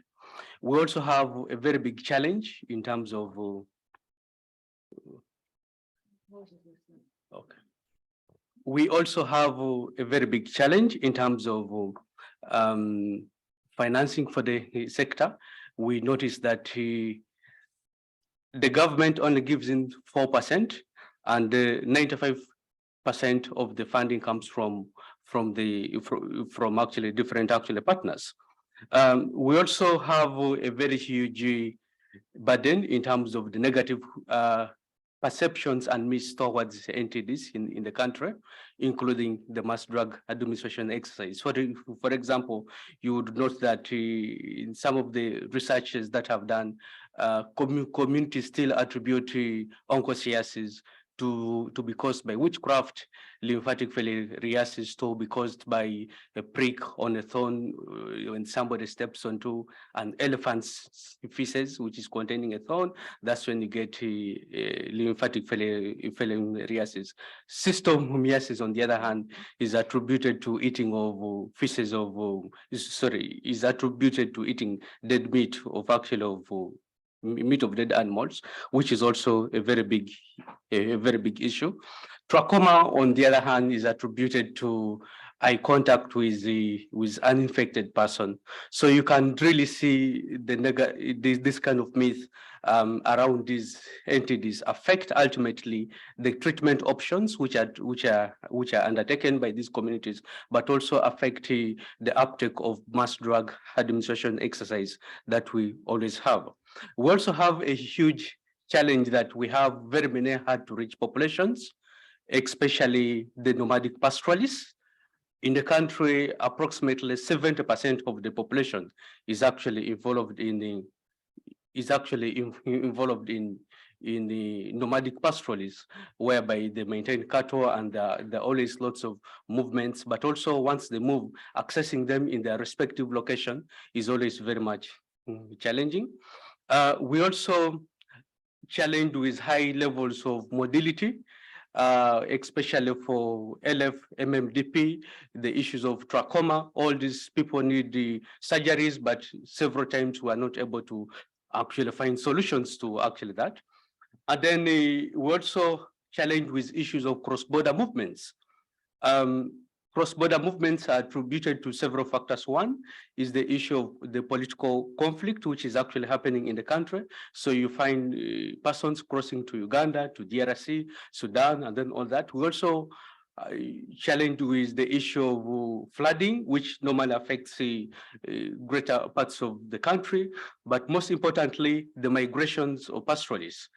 Speaker 7: We also have a very big challenge in terms of okay. We also have a very big challenge in terms of financing for the sector. We noticed that the government only gives in 4%, and 95% of the funding comes from actually different partners. We also have a very huge burden in terms of the negative perceptions and myths towards NTDs in the country, including the mass drug administration exercise. For example, you would note that in some of the researches that have done, communities still attribute onchocerciasis to be caused by witchcraft, lymphatic filariasis to be caused by a prick on a thorn when somebody steps onto an elephant's feces, which is containing a thorn. That's when you get lymphatic filariasis. Schistosomiasis, on the other hand, is attributed to eating of feces of, is attributed to eating dead meat of actually of meat of dead animals, which is also a very big issue. Trachoma, on the other hand, is attributed to eye contact with an infected person. So you can really see this kind of myth around these entities affect ultimately the treatment options which are undertaken by these communities, but also affect the uptake of mass drug administration exercise that we always have. We also have a huge challenge that we have very many hard to reach populations, especially the nomadic pastoralists. In the country, approximately 70% of the population is actually involved in the nomadic pastoralists, whereby they maintain cattle and there are always lots of movements, but also once they move, accessing them in their respective location is always very much challenging. We also challenged with high levels of mobility, especially for LF, MMDP, the issues of trachoma. All these people need the surgeries, but several times we are not able to actually find solutions to actually that. And then we also challenged with issues of cross-border movements. Cross-border movements are attributed to several factors. One is the issue of the political conflict, which is actually happening in the country. So you find persons crossing to Uganda, to DRC, Sudan, and then all that. We also challenged with the issue of flooding, which normally affects greater parts of the country, but most importantly, the migrations of pastoralists.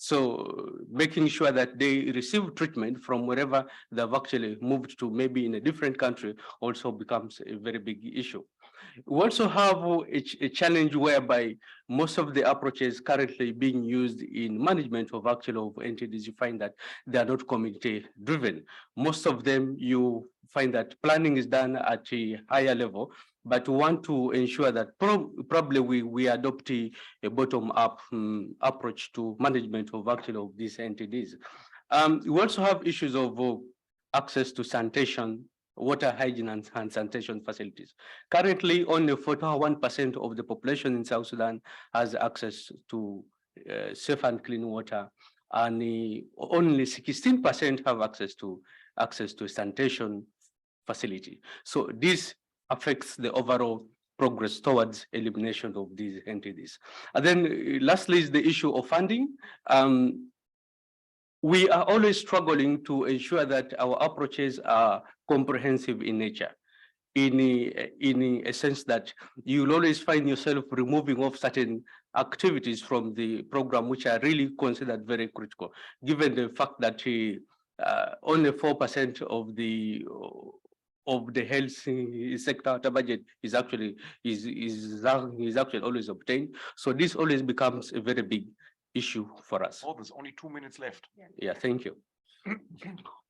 Speaker 7: So making sure that they receive treatment from wherever they've actually moved to, maybe in a different country, also becomes a very big issue. We also have a challenge whereby most of the approaches currently being used in management of entities, you find that they are not community driven. Most of them, you find that planning is done at a higher level, but we want to ensure that probably we adopt a bottom-up approach to management of these entities. We also have issues of access to sanitation, water hygiene and sanitation facilities. Currently, only 41% of the population in South Sudan has access to safe and clean water, and only 16% have access to sanitation facility. So this affects the overall progress towards elimination of these entities. And then lastly is the issue of funding. We are always struggling to ensure that our approaches are comprehensive in nature, in a sense that you'll always find yourself removing off certain activities from the program, which are really considered very critical, given the fact that only 4% of the health sector budget is actually always obtained. So this always becomes a very big issue for us.
Speaker 1: Oh, there's only 2 minutes left.
Speaker 7: Yeah, thank you.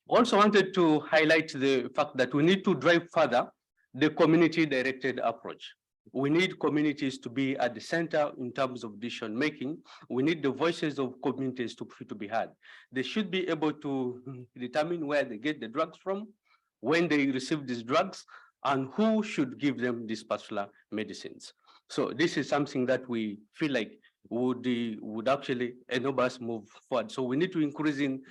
Speaker 7: Also wanted to highlight the fact that we need to drive further the community-directed approach. We need communities to be at the center in terms of decision making. We need the voices of communities to be heard. They should be able to determine where they get the drugs from, when they receive these drugs, and who should give them these particular medicines. So this is something that we feel like would actually enable us move forward. So we need to increase in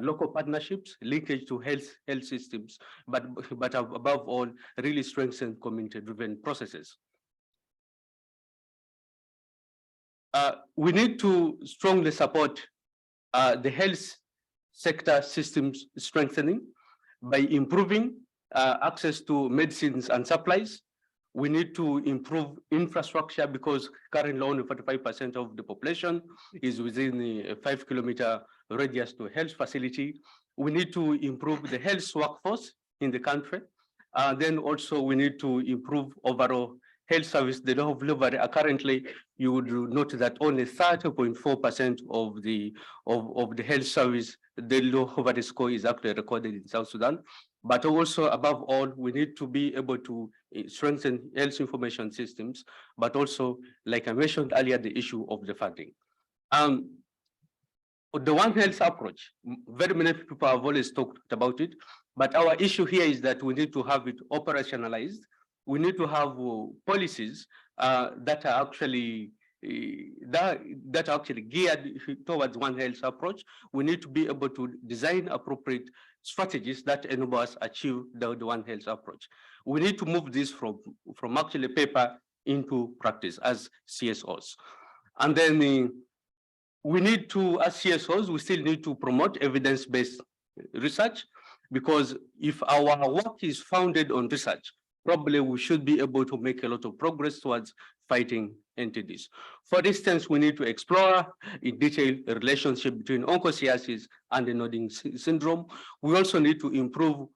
Speaker 7: local partnerships, linkage to health systems, but above all, really strengthen community-driven processes. We need to strongly support the health sector systems strengthening by improving access to medicines and supplies. We need to improve infrastructure because currently only 45% of the population is within a 5-kilometer radius to a health facility. We need to improve the health workforce in the country. Then also we need to improve overall health service, the law of delivery, currently you would note that only 30.4% of the health service, the low poverty score is actually recorded in South Sudan. But also, above all, we need to be able to strengthen health information systems, but also, like I mentioned earlier, the issue of the funding. The One Health approach, very many people have always talked about it, but our issue here is that we need to have it operationalized. We need to have policies that are actually that are actually geared towards One Health approach. We need to be able to design appropriate strategies that enable us achieve the One Health approach. We need to move this from actually paper into practice as CSOs. And then we need to, as CSOs, we still need to promote evidence-based research, because if our work is founded on research, probably we should be able to make a lot of progress towards fighting NTDs. For instance, we need to explore in detail the relationship between onchocerciasis and the nodding syndrome. We also need to improve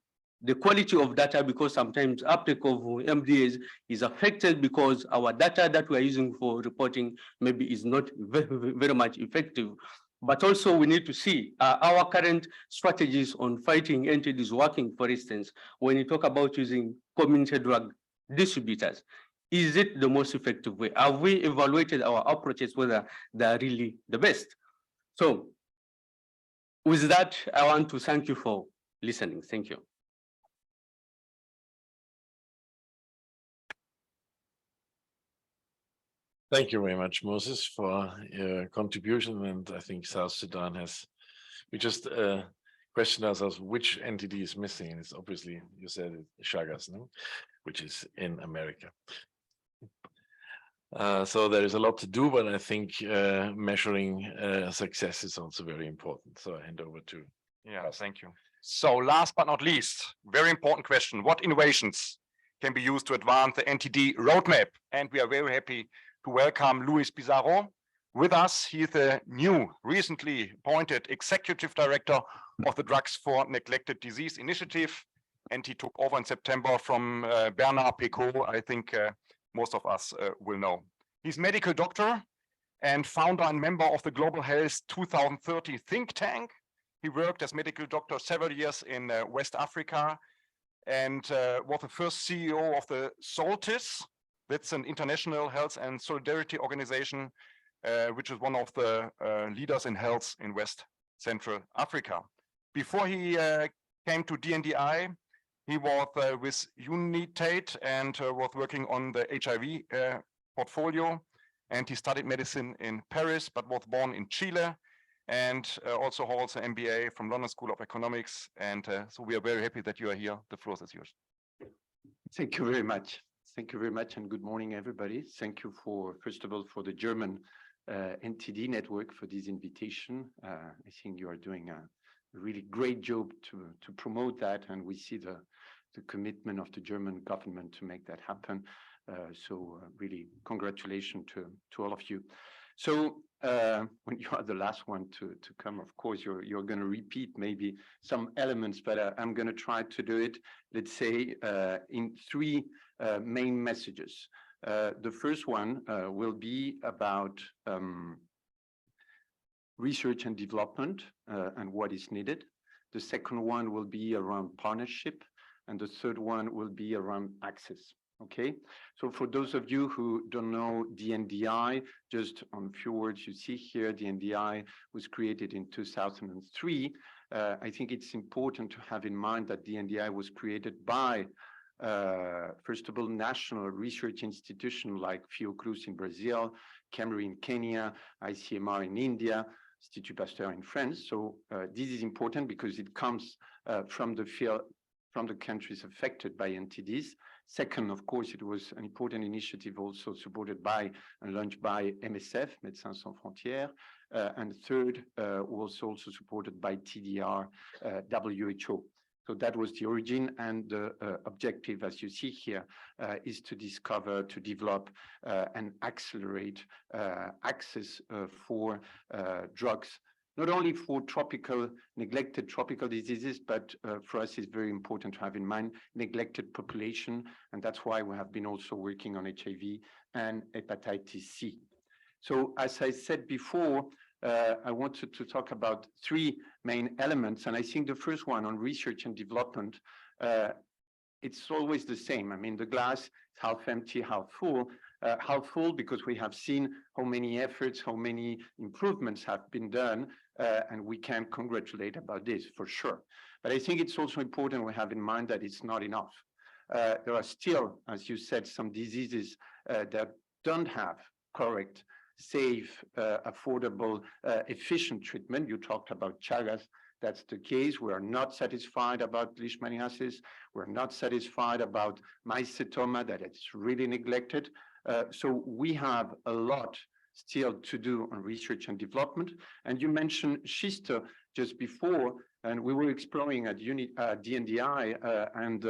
Speaker 7: the quality of data, because sometimes uptake of MDAs is affected because our data that we are using for reporting maybe is not very much effective. But also we need to see our current strategies on fighting NTDs working. For instance, when you talk about using community drug distributors, is it the most effective way? Have we evaluated our approaches whether they are really the best? So with that, I want to thank you for listening. Thank you.
Speaker 2: Thank you very much, Moses, for your contribution. And I think South Sudan has, we just questioned ourselves which entity is missing. And it's obviously, you said it, Chagas, no? Which is in America. So there is a lot to do, but I think measuring success is also very important. So I hand over to.
Speaker 1: Yeah, thank you. So last but not least, very important question. What innovations can be used to advance the NTD roadmap? And we are very happy to welcome Luis Pizarro with us. He is the new, recently appointed Executive Director of the Drugs for Neglected Disease Initiative. And he took over in September from Bernard Pecot, I think most of us will know. He's medical doctor and founder and member of the Global Health 2030 think tank. He worked as medical doctor several years in West Africa and was the first CEO of the SOLTIS. That's an international health and solidarity organization, which is one of the leaders in health in West Central Africa. Before he came to DNDi, he was with UNITAID and was working on the HIV portfolio. And he studied medicine in Paris, but was born in Chile, and also holds an MBA from London School of Economics. And so we are very happy that you are here. The floor is yours.
Speaker 8: Thank you very much. Thank you very much, and good morning, everybody. Thank you for, first of all, for the German NTD network for this invitation. I think you are doing a really great job to promote that, and we see the commitment of the German government to make that happen. So really, congratulations to all of you. So when you are the last one to come, of course, you're going to repeat maybe some elements, but I'm going to try to do it, let's say, in three main messages. The first one will be about research and development and what is needed. The second one will be around partnership, and the third one will be around access. Okay, so for those of you who don't know DNDi, just on a few words, you see here, DNDi was created in 2003. I think it's important to have in mind that DNDi was created by, first of all, national research institutions like Fiocruz in Brazil, Cameroon in Kenya, ICMR in India, Institut Pasteur in France. So this is important because it comes from the field, from the countries affected by NTDs. Second, of course, it was an important initiative also supported by and launched by MSF, Médecins Sans Frontières. And third, was also supported by TDR, WHO. So that was the origin, and the objective, as you see here, is to discover, to develop, and accelerate access for drugs not only for neglected tropical diseases, but for us it's very important to have in mind neglected population. And that's why we have been also working on HIV and hepatitis C. So as I said before, I wanted to talk about three main elements. And I think the first one on research and development, it's always the same. I mean, the glass is half empty, half full. Half full because we have seen how many efforts, how many improvements have been done, and we can congratulate about this for sure. But I think it's also important we have in mind that it's not enough. There are still, as you said, some diseases that don't have correct, safe, affordable, efficient treatment. You talked about Chagas. That's the case. We are not satisfied about leishmaniasis. We're not satisfied about mycetoma, that it's really neglected. So we have a lot still to do on research and development. And you mentioned Schisto just before, and we were exploring at DNDi, and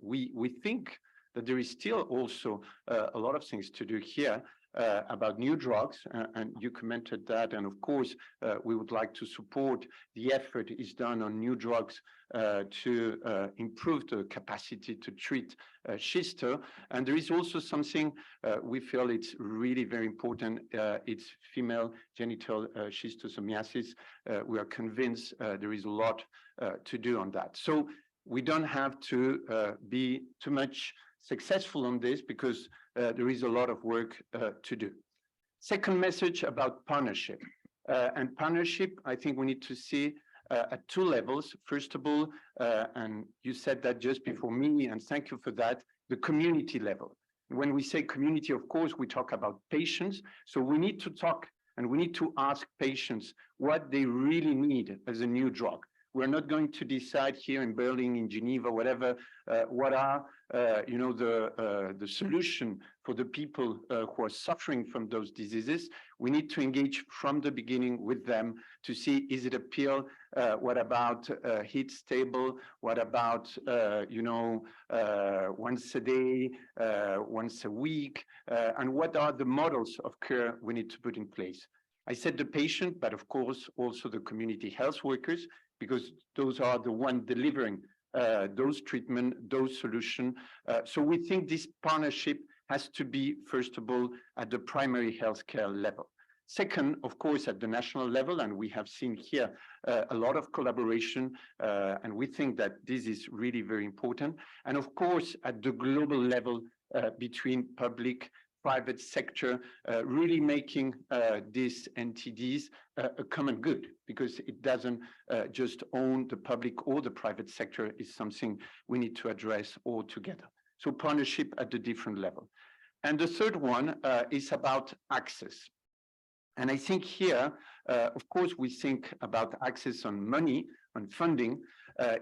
Speaker 8: we think that there is still also a lot of things to do here. About new drugs, and you commented that, and of course, we would like to support the effort is done on new drugs to improve the capacity to treat Schisto. And there is also something we feel it's really very important, it's female genital schistosomiasis. We are convinced there is a lot to do on that. So we don't have to be too much successful on this because there is a lot of work to do. Second message about partnership. And partnership, I think we need to see at two levels. First of all, and you said that just before me, and thank you for that, the community level. When we say community, of course, we talk about patients. So we need to talk and we need to ask patients what they really need as a new drug. We're not going to decide here in Berlin, in Geneva, whatever, what are the solution for the people who are suffering from those diseases. We need to engage from the beginning with them to see, is it a pill? What about heat stable? What about, once a day, once a week? And what are the models of care we need to put in place? I said the patient, but of course, also the community health workers, because those are the ones delivering those treatment, those solutions. So we think this partnership has to be, first of all, at the primary healthcare level. Second, of course, at the national level, and we have seen here a lot of collaboration, and we think that this is really very important. And of course, at the global level, between public, private sector, really making these NTDs a common good, because it doesn't just own the public or the private sector, is something we need to address all together. So partnership at the different level. And the third one is about access. And I think here, of course, we think about access on money, on funding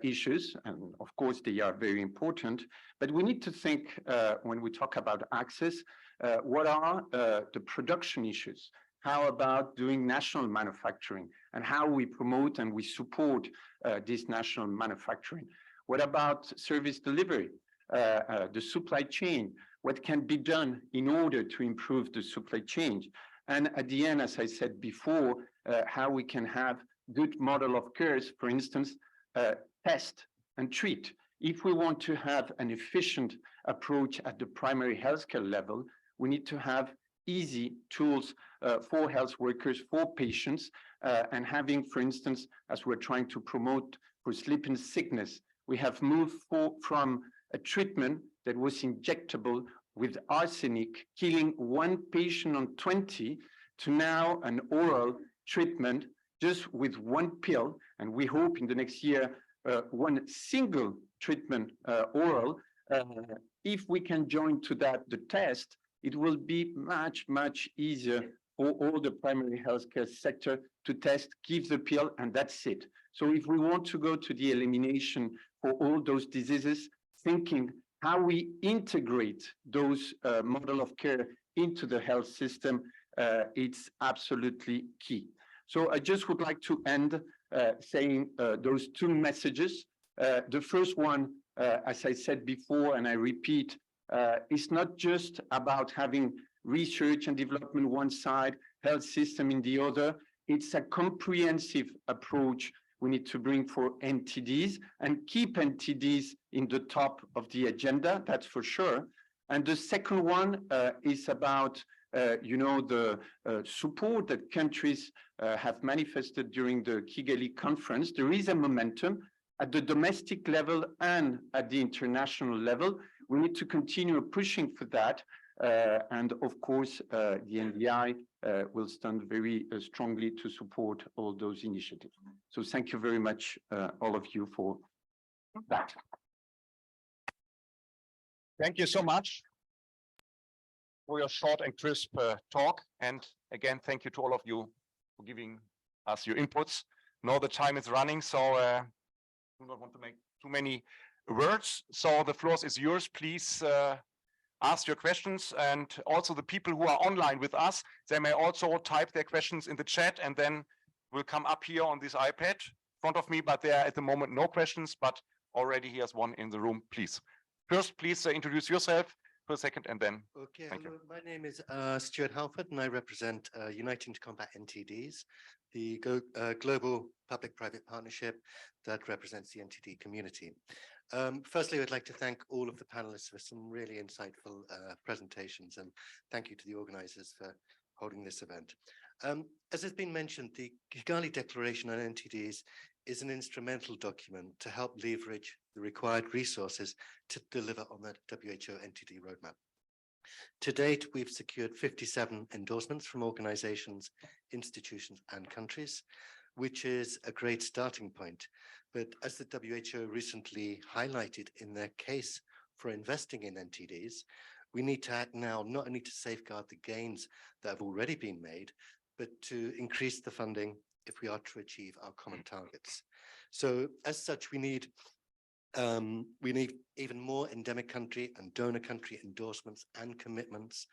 Speaker 8: issues, and of course they are very important, but we need to think when we talk about access, what are the production issues? How about doing national manufacturing and how we promote and we support this national manufacturing? What about service delivery, the supply chain? What can be done in order to improve the supply chain? And at the end, as I said before, how we can have good model of cares, for instance, test and treat. If we want to have an efficient approach at the primary healthcare level, we need to have easy tools for health workers, for patients, and having, for instance, as we're trying to promote for sleeping sickness, we have moved from a treatment that was injectable with arsenic, killing 1 patient on 20, to now an oral treatment just with 1 pill. And we hope in the next year, 1 single treatment oral. If we can join to that the test, it will be much, much easier for all the primary healthcare sector to test, give the pill, and that's it. So if we want to go to the elimination for all those diseases, thinking how we integrate those model of care into the health system, it's absolutely key. So I just would like to end saying those 2 messages. The first one, as I said before, and I repeat, it's not just about having research and development one side, health system in the other. it's a comprehensive approach we need to bring for NTDs and keep NTDs in the top of the agenda, that's for sure. And the second one is about the support that countries have manifested during the Kigali conference. There is a momentum at the domestic level and at the international level. We need to continue pushing for that. And of course, the NDI will stand very strongly to support all those initiatives. So thank you very much, all of you, for that.
Speaker 1: Thank you so much for your short and crisp talk. And again, thank you to all of you for giving us your inputs. Now the time is running, so I do not want to make too many words. So the floor is yours. Please ask your questions. And also the people who are online with us, they may also type their questions in the chat, and then we'll come up here on this iPad in front of me. But there are at the moment no questions, but already here's one in the room, please. First, please introduce yourself for a second, and then.
Speaker 9: Okay, hello. My name is Stuart Halford, and I represent Uniting to Combat NTDs, the global public-private partnership that represents the NTD community. Firstly, I'd like to thank all of the panelists for some really insightful presentations, and thank you to the organizers for holding this event. As has been mentioned, the Kigali Declaration on NTDs is an instrumental document to help leverage the required resources to deliver on the WHO-NTD-Roadmap. To date, we've secured 57 endorsements from organizations, institutions, and countries, which is a great starting point. But as the WHO recently highlighted in their case for investing in NTDs, we need to act now not only to safeguard the gains that have already been made, but to increase the funding if we are to achieve our common targets. So as such, we need even more endemic country and donor country endorsements and commitments,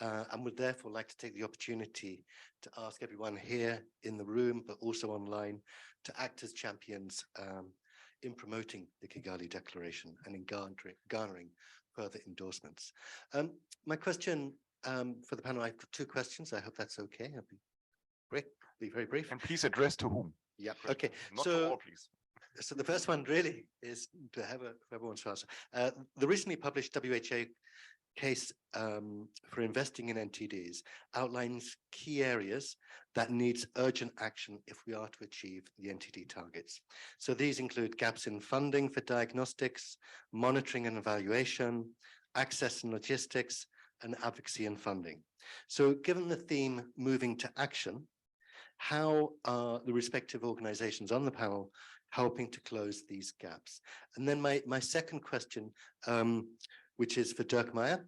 Speaker 9: and would therefore like to take the opportunity to ask everyone here in the room, but also online, to act as champions in promoting the Kigali Declaration and in garnering further endorsements. My question for the panel, I've got two questions. I hope that's okay. I'll be very brief.
Speaker 1: And please address to whom?
Speaker 9: Yeah, okay.
Speaker 1: Not to all, please.
Speaker 9: So the first one really is to have everyone's answer. The recently published WHO case for investing in NTDs outlines key areas that needs urgent action if we are to achieve the NTD targets. So these include gaps in funding for diagnostics, monitoring and evaluation, access and logistics, and advocacy and funding. So given the theme moving to action, how are the respective organizations on the panel helping to close these gaps? And then my second question, which is for Dirk Meyer.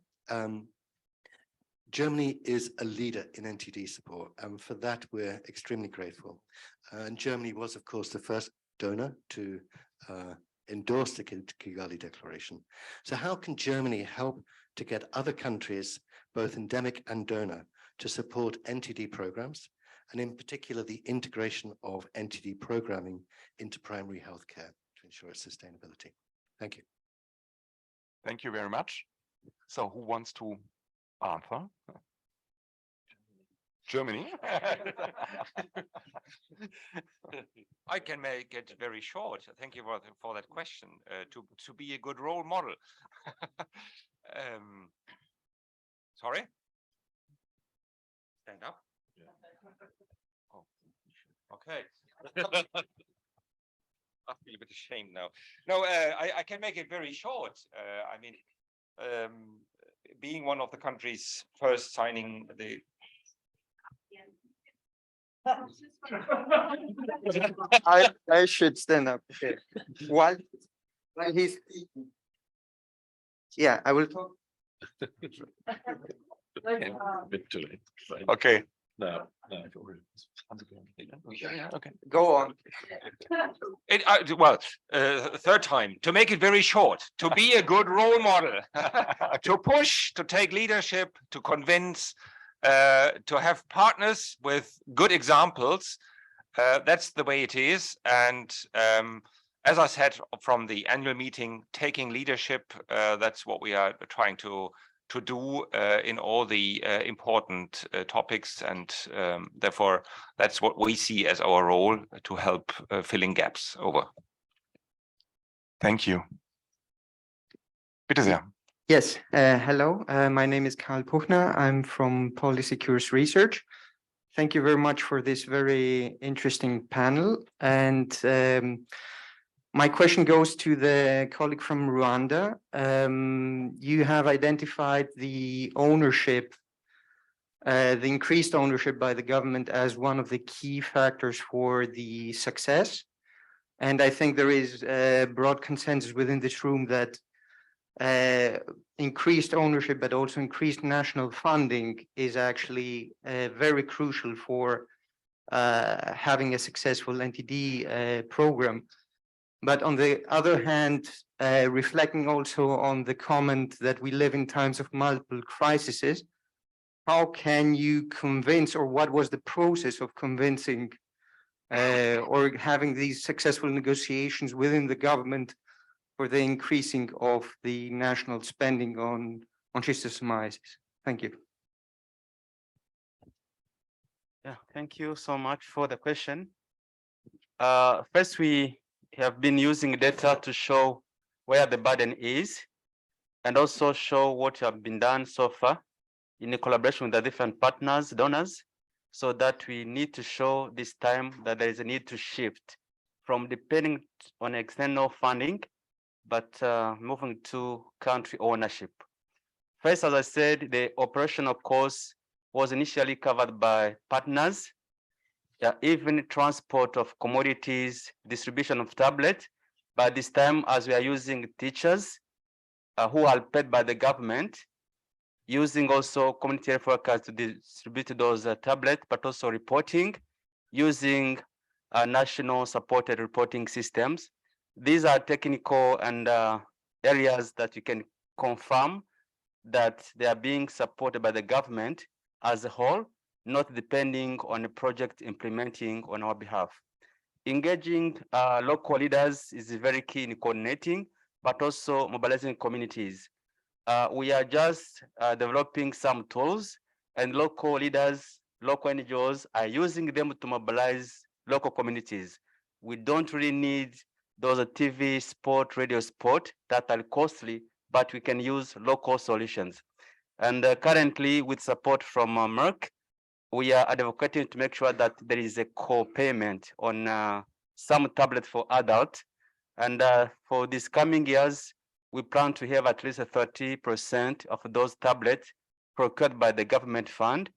Speaker 9: Germany is a leader in NTD support, and for that we're extremely grateful. And Germany was, of course, the first donor to endorse the Kigali Declaration. So how can Germany help to get other countries, both endemic and donor, to support NTD programs, and in particular the integration of NTD programming into primary healthcare to ensure its sustainability? Thank you.
Speaker 1: Thank you very much. So who wants to answer? Germany.
Speaker 10: I can make it very short. Thank you for that question. To be a good role model. Sorry? Stand up? Yeah. Oh, okay. I feel a bit ashamed now. No, I can make it very short. I mean, being one of the countries first signing the
Speaker 11: I should stand up. Okay. While he's speaking. Yeah, I will talk.
Speaker 1: Okay.
Speaker 11: No.
Speaker 10: Okay.
Speaker 11: Go on.
Speaker 10: Third time, to make it very short, to be a good role model, to push, to take leadership, to convince, to have partners with good examples. That's the way it is. And as I said from the annual meeting, taking leadership, that's what we are trying to to do in all the important topics, and therefore that's what we see as our role to help filling gaps. Over.
Speaker 1: Thank you. Bitte sehr.
Speaker 11: Yes, hello, my name is Karl Puchner. I'm from Policy Cures Research. Thank you very much for this very interesting panel. And my question goes to the colleague from Rwanda. You have identified the ownership, the increased ownership by the government as one of the key factors for the success. And I think there is a broad consensus within this room that increased ownership, but also increased national funding is actually very crucial for having a successful NTD program. But on the other hand, reflecting also on the comment that we live in times of multiple crises, how can you convince, or what was the process of convincing or having these successful negotiations within the government for the increasing of the national spending on schistosomiasis? Thank you.
Speaker 5: Yeah, thank you so much for the question. First, we have been using data to show where the burden is, and also show what have been done so far in collaboration with the different partners, donors, so that we need to show this time that there is a need to shift from depending on external funding, but moving to country ownership. First, as I said, the operational cost was initially covered by partners, even transport of commodities, distribution of tablets. But this time, as we are using teachers who are paid by the government, using also community health workers to distribute those tablets, but also reporting, using national supported reporting systems. These are technical and areas that you can confirm that they are being supported by the government as a whole, not depending on a project implementing on our behalf. Engaging local leaders is very key in coordinating, but also mobilizing communities. We are just developing some tools, and local leaders, local NGOs are using them to mobilize local communities. We don't really need those TV spot, radio spot that are costly, but we can use local solutions. And currently, with support from Merck, we are advocating to make sure that there is a co-payment on some tablets for adults. And for these coming years, we plan to have at least 30% of those tablets procured by the government fund.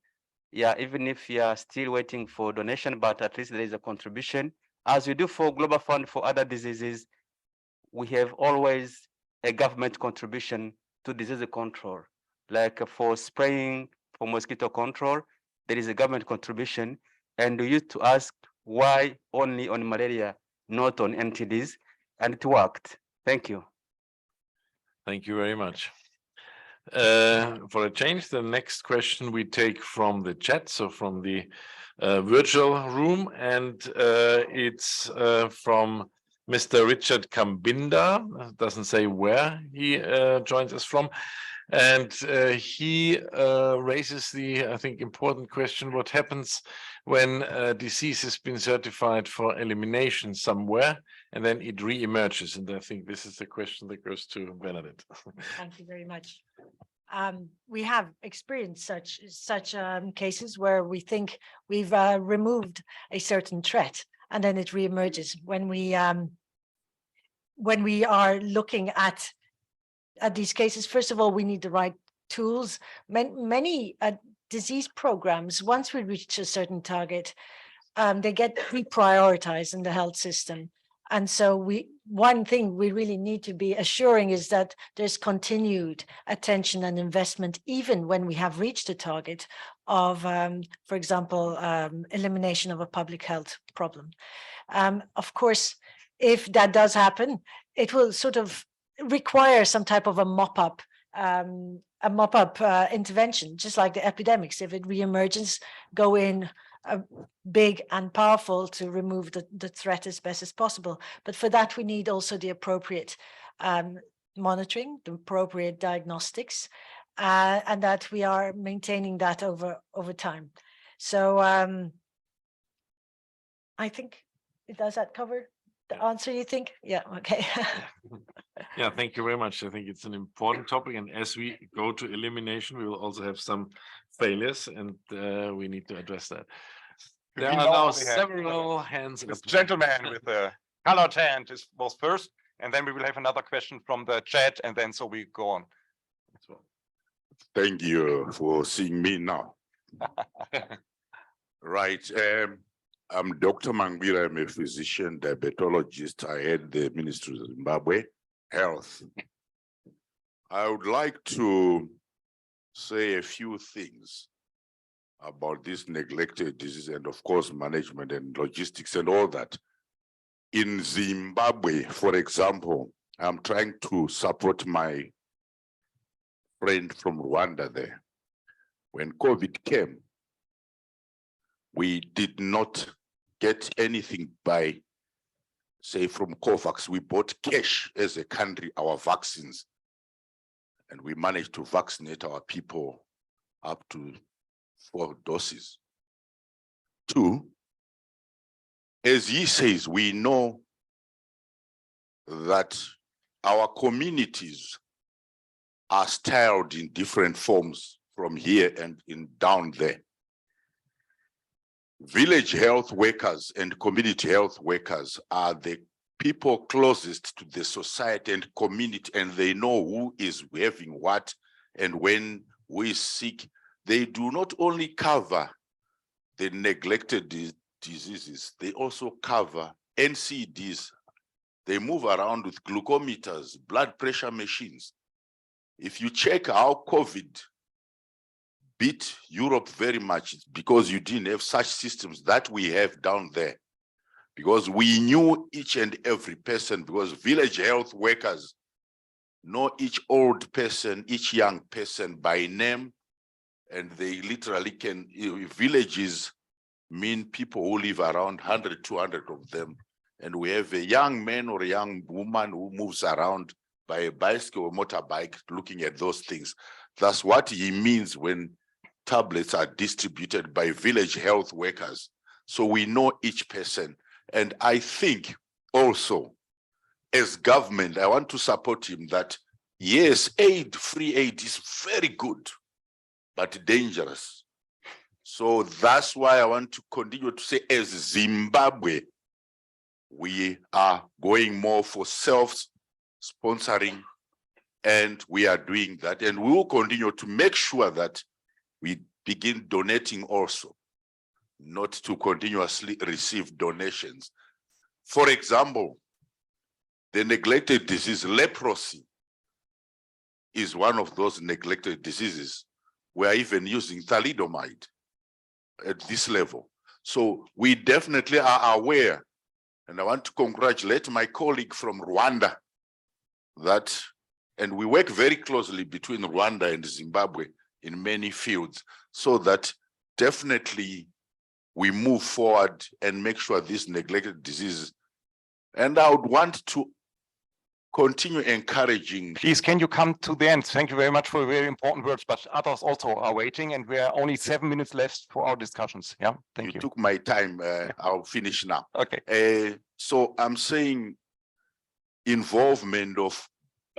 Speaker 5: Yeah, even if you are still waiting for donation, but at least there is a contribution. As we do for Global Fund for other diseases, we have always a government contribution to disease control. Like for spraying, for mosquito control, there is a government contribution. And we used to ask why only on malaria, not on NTDs, and it worked. Thank you.
Speaker 2: Thank you very much. For a change, the next question we take from the chat, so from the virtual room, and it's from Mr. Richard Kambinda. Doesn't say where he joins us from, and he raises the, I think, important question: what happens when a disease has been certified for elimination somewhere and then it re-emerges? And I think this is the question that goes to Bernadette.
Speaker 3: Thank you very much. We have experienced such cases where we think we've removed a certain threat, and then it reemerges. When we are looking at these cases, first of all, we need the right tools. Many disease programs, once we reach a certain target, they get reprioritized in the health system. And so one thing we really need to be assuring is that there's continued attention and investment, even when we have reached a target of, for example, elimination of a public health problem. Of course, if that does happen, it will sort of require some type of a mop-up intervention, just like the epidemics. If it reemerges, go in big and powerful to remove the threat as best as possible. But for that, we need also the appropriate monitoring, the appropriate diagnostics, and that we are maintaining that over time. So I think, does that cover the answer, you think? Yeah, okay.
Speaker 2: Yeah, thank you very much. I think it's an important topic, and as we go to elimination, we will also have some failures, and we need to address that. There are now several hands.
Speaker 1: This gentleman with the colored hand was first, and then we will have another question from the chat, and then so we go on.
Speaker 12: Thank you for seeing me now. Right. I'm Dr. Mangwira. I'm a physician, diabetologist. I head the Ministry of Zimbabwe Health. I would like to say a few things about this neglected disease and, of course, management and logistics and all that. In Zimbabwe, for example, I'm trying to support my friend from Rwanda there. When COVID came, we did not get anything by, say, from COVAX. We bought cash as a country, our vaccines, and we managed to vaccinate our people up to 4 doses. 2, as he says, we know that our communities are styled in different forms from here and down there. Village health workers and community health workers are the people closest to the society and community, and they know who is having what and when who is sick. They do not only cover the neglected diseases, they also cover NCDs. They move around with glucometers, blood pressure machines. If you check how COVID beat Europe very much, it's because you didn't have such systems that we have down there. Because we knew each and every person, because village health workers know each old person, each young person by name, and they literally can, villages mean people who live around 100, 200 of them. And we have a young man or a young woman who moves around by a bicycle or motorbike looking at those things. That's what he means when tablets are distributed by village health workers. So we know each person. And I think also, as government, I want to support him that, yes, free aid is very good, but dangerous. So that's why I want to continue to say, as Zimbabwe, we are going more for self-sponsoring, and we are doing that. And we will continue to make sure that we begin donating also, not to continuously receive donations. For example, the neglected disease, leprosy, is one of those neglected diseases. We are even using thalidomide at this level. So we definitely are aware, and I want to congratulate my colleague from Rwanda that, and we work very closely between Rwanda and Zimbabwe in many fields, so that definitely we move forward and make sure these neglected diseases. And I would want to continue encouraging.
Speaker 1: Please, can you come to the end? Thank you very much for very important words, but others also are waiting, and we are only 7 minutes left for our discussions. Yeah, thank you.
Speaker 12: You took my time. I'll finish now.
Speaker 1: Okay.
Speaker 12: So I'm saying involvement of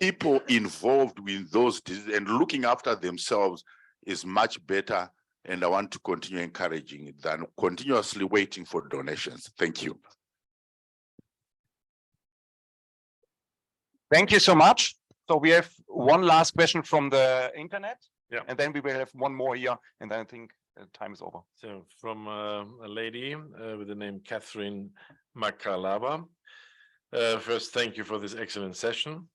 Speaker 12: people involved with those diseases and looking after themselves is much better. And I want to continue encouraging it than continuously waiting for donations. Thank you.
Speaker 1: Thank you so much. So we have one last question from the internet, and then we will have one more here, and then I think time is over.
Speaker 2: So from a lady with the name Catherine Makalaba. First, thank you for this excellent session.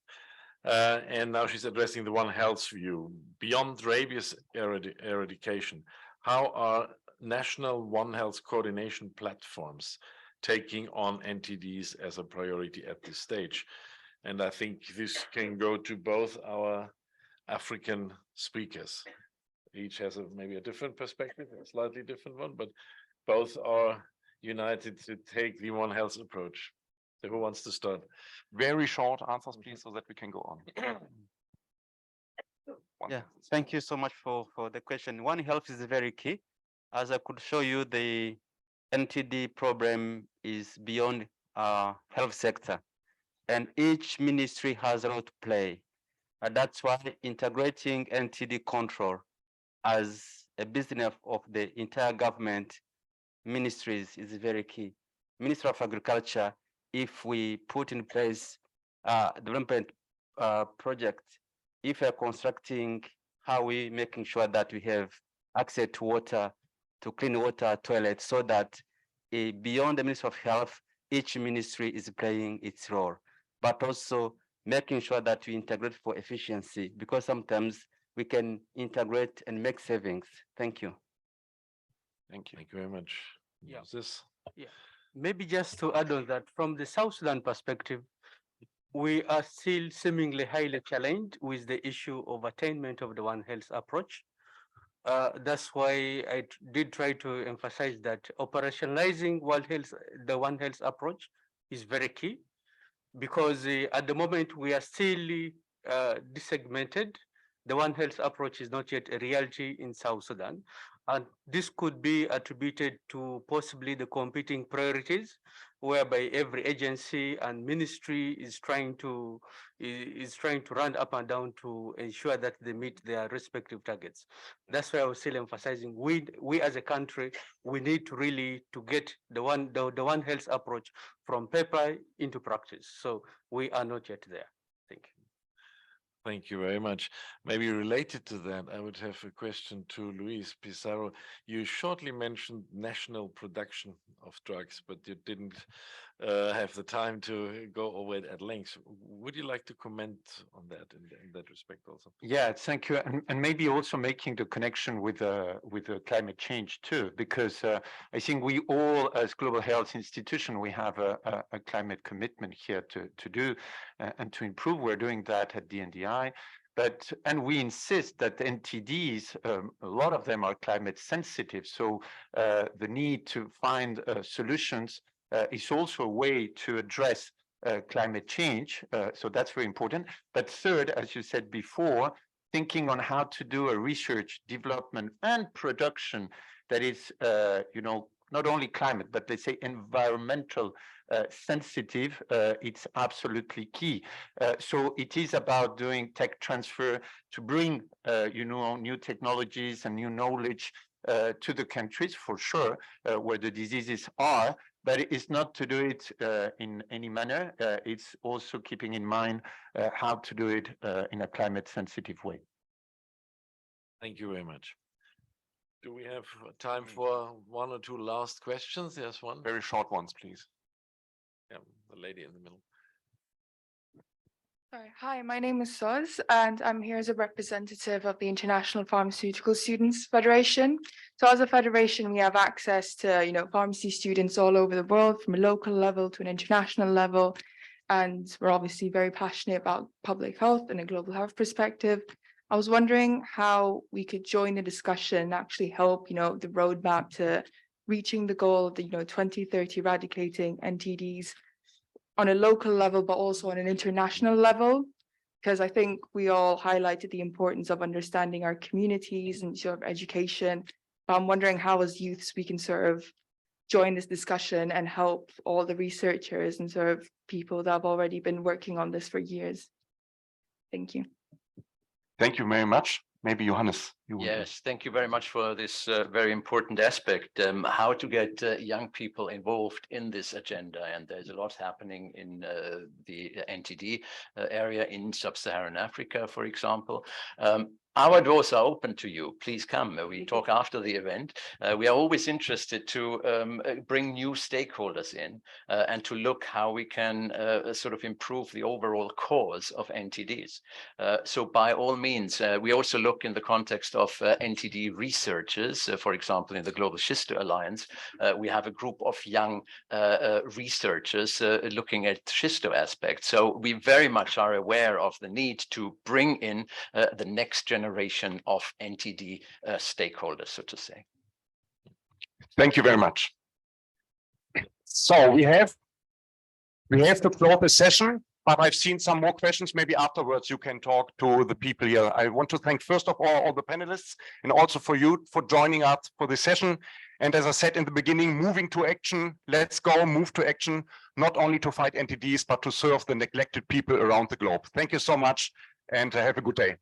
Speaker 2: And now she's addressing the One Health view. Beyond rabies eradication, how are national One Health coordination platforms taking on NTDs as a priority at this stage? And I think this can go to both our African speakers. Each has maybe a different perspective, a slightly different one, but both are united to take the One Health approach. So who wants to start?
Speaker 1: Very short answers, please, so that we can go on.
Speaker 5: Yeah, thank you so much for the question. One Health is very key. As I could show you, the NTD problem is beyond health sector, and each ministry has a role to play. And that's why integrating NTD control as a business of the entire government ministries is very key. Ministry of Agriculture, if we put in place development project, if we are constructing how we making sure that we have access to water, to clean water, toilets, so that beyond the Ministry of Health, each ministry is playing its role, but also making sure that we integrate for efficiency, because sometimes we can integrate and make savings. Thank you.
Speaker 2: Thank you. Thank you very much.
Speaker 7: Yeah.
Speaker 2: This.
Speaker 7: Yeah, maybe just to add on that, from the South Sudan perspective, we are still seemingly highly challenged with the issue of attainment of the One Health approach. That's why I did try to emphasize that operationalizing the One Health approach is very key, because at the moment we are still desegmented. The One Health approach is not yet a reality in South Sudan. And this could be attributed to possibly the competing priorities, whereby every agency and ministry is trying to run up and down to ensure that they meet their respective targets. That's why I was still emphasizing we as a country, we need to really to get the One Health approach from paper into practice. So we are not yet there. Thank you.
Speaker 2: Thank you very much. Maybe related to that, I would have a question to Luis Pizarro. You shortly mentioned national production of drugs, but you didn't have the time to go over it at length. Would you like to comment on that in that respect also?
Speaker 8: Yeah, thank you. And maybe also making the connection with the climate change too, because I think we all, as global health institution, we have a climate commitment here to do and to improve. We're doing that at the NDI. And we insist that the NTDs, a lot of them are climate sensitive. So the need to find solutions is also a way to address climate change. So that's very important. But third, as you said before, thinking on how to do a research, development, and production that is, not only climate, but let's say environmental sensitive, it's absolutely key. So it is about doing tech transfer to bring, new technologies and new knowledge to the countries, for sure, where the diseases are, but it's not to do it in any manner. It's also keeping in mind how to do it in a climate sensitive way.
Speaker 2: Thank you very much. Do we have time for one or two last questions? Yes, one.
Speaker 10: Very short ones, please.
Speaker 2: Yeah, the lady in the middle.
Speaker 13: Sorry. Hi, my name is Soz, and I'm here as a representative of the International Pharmaceutical Students Federation. So as a federation, we have access to, pharmacy students all over the world, from a local level to an international level. And we're obviously very passionate about public health and a global health perspective. I was wondering how we could join the discussion and actually help, the roadmap to reaching the goal of the, 2030 eradicating NTDs on a local level, but also on an international level, because I think we all highlighted the importance of understanding our communities and sort of education. But I'm wondering how as youths we can sort of join this discussion and help all the researchers and sort of people that have already been working on this for years. Thank you.
Speaker 8: Thank you very much. Maybe Johannes.
Speaker 6: Yes, thank you very much for this very important aspect, how to get young people involved in this agenda. And there's a lot happening in the NTD area in sub-Saharan Africa, for example. Our doors are open to you. Please come. We talk after the event. We are always interested to bring new stakeholders in and to look how we can sort of improve the overall cause of NTDs. So by all means, we also look in the context of NTD researchers. For example, in the Global Schisto Alliance, we have a group of young researchers looking at schisto aspects. So we very much are aware of the need to bring in the next generation of NTD stakeholders, so to say.
Speaker 10: Thank you very much. So we have to close the session.
Speaker 1: But I've seen some more questions. Maybe afterwards you can talk to the people here. I want to thank first of all the panelists and also for you for joining us for this session. And as I said in the beginning, moving to action, let's go move to action, not only to fight NTDs, but to serve the neglected people around the globe. Thank you so much and have a good day.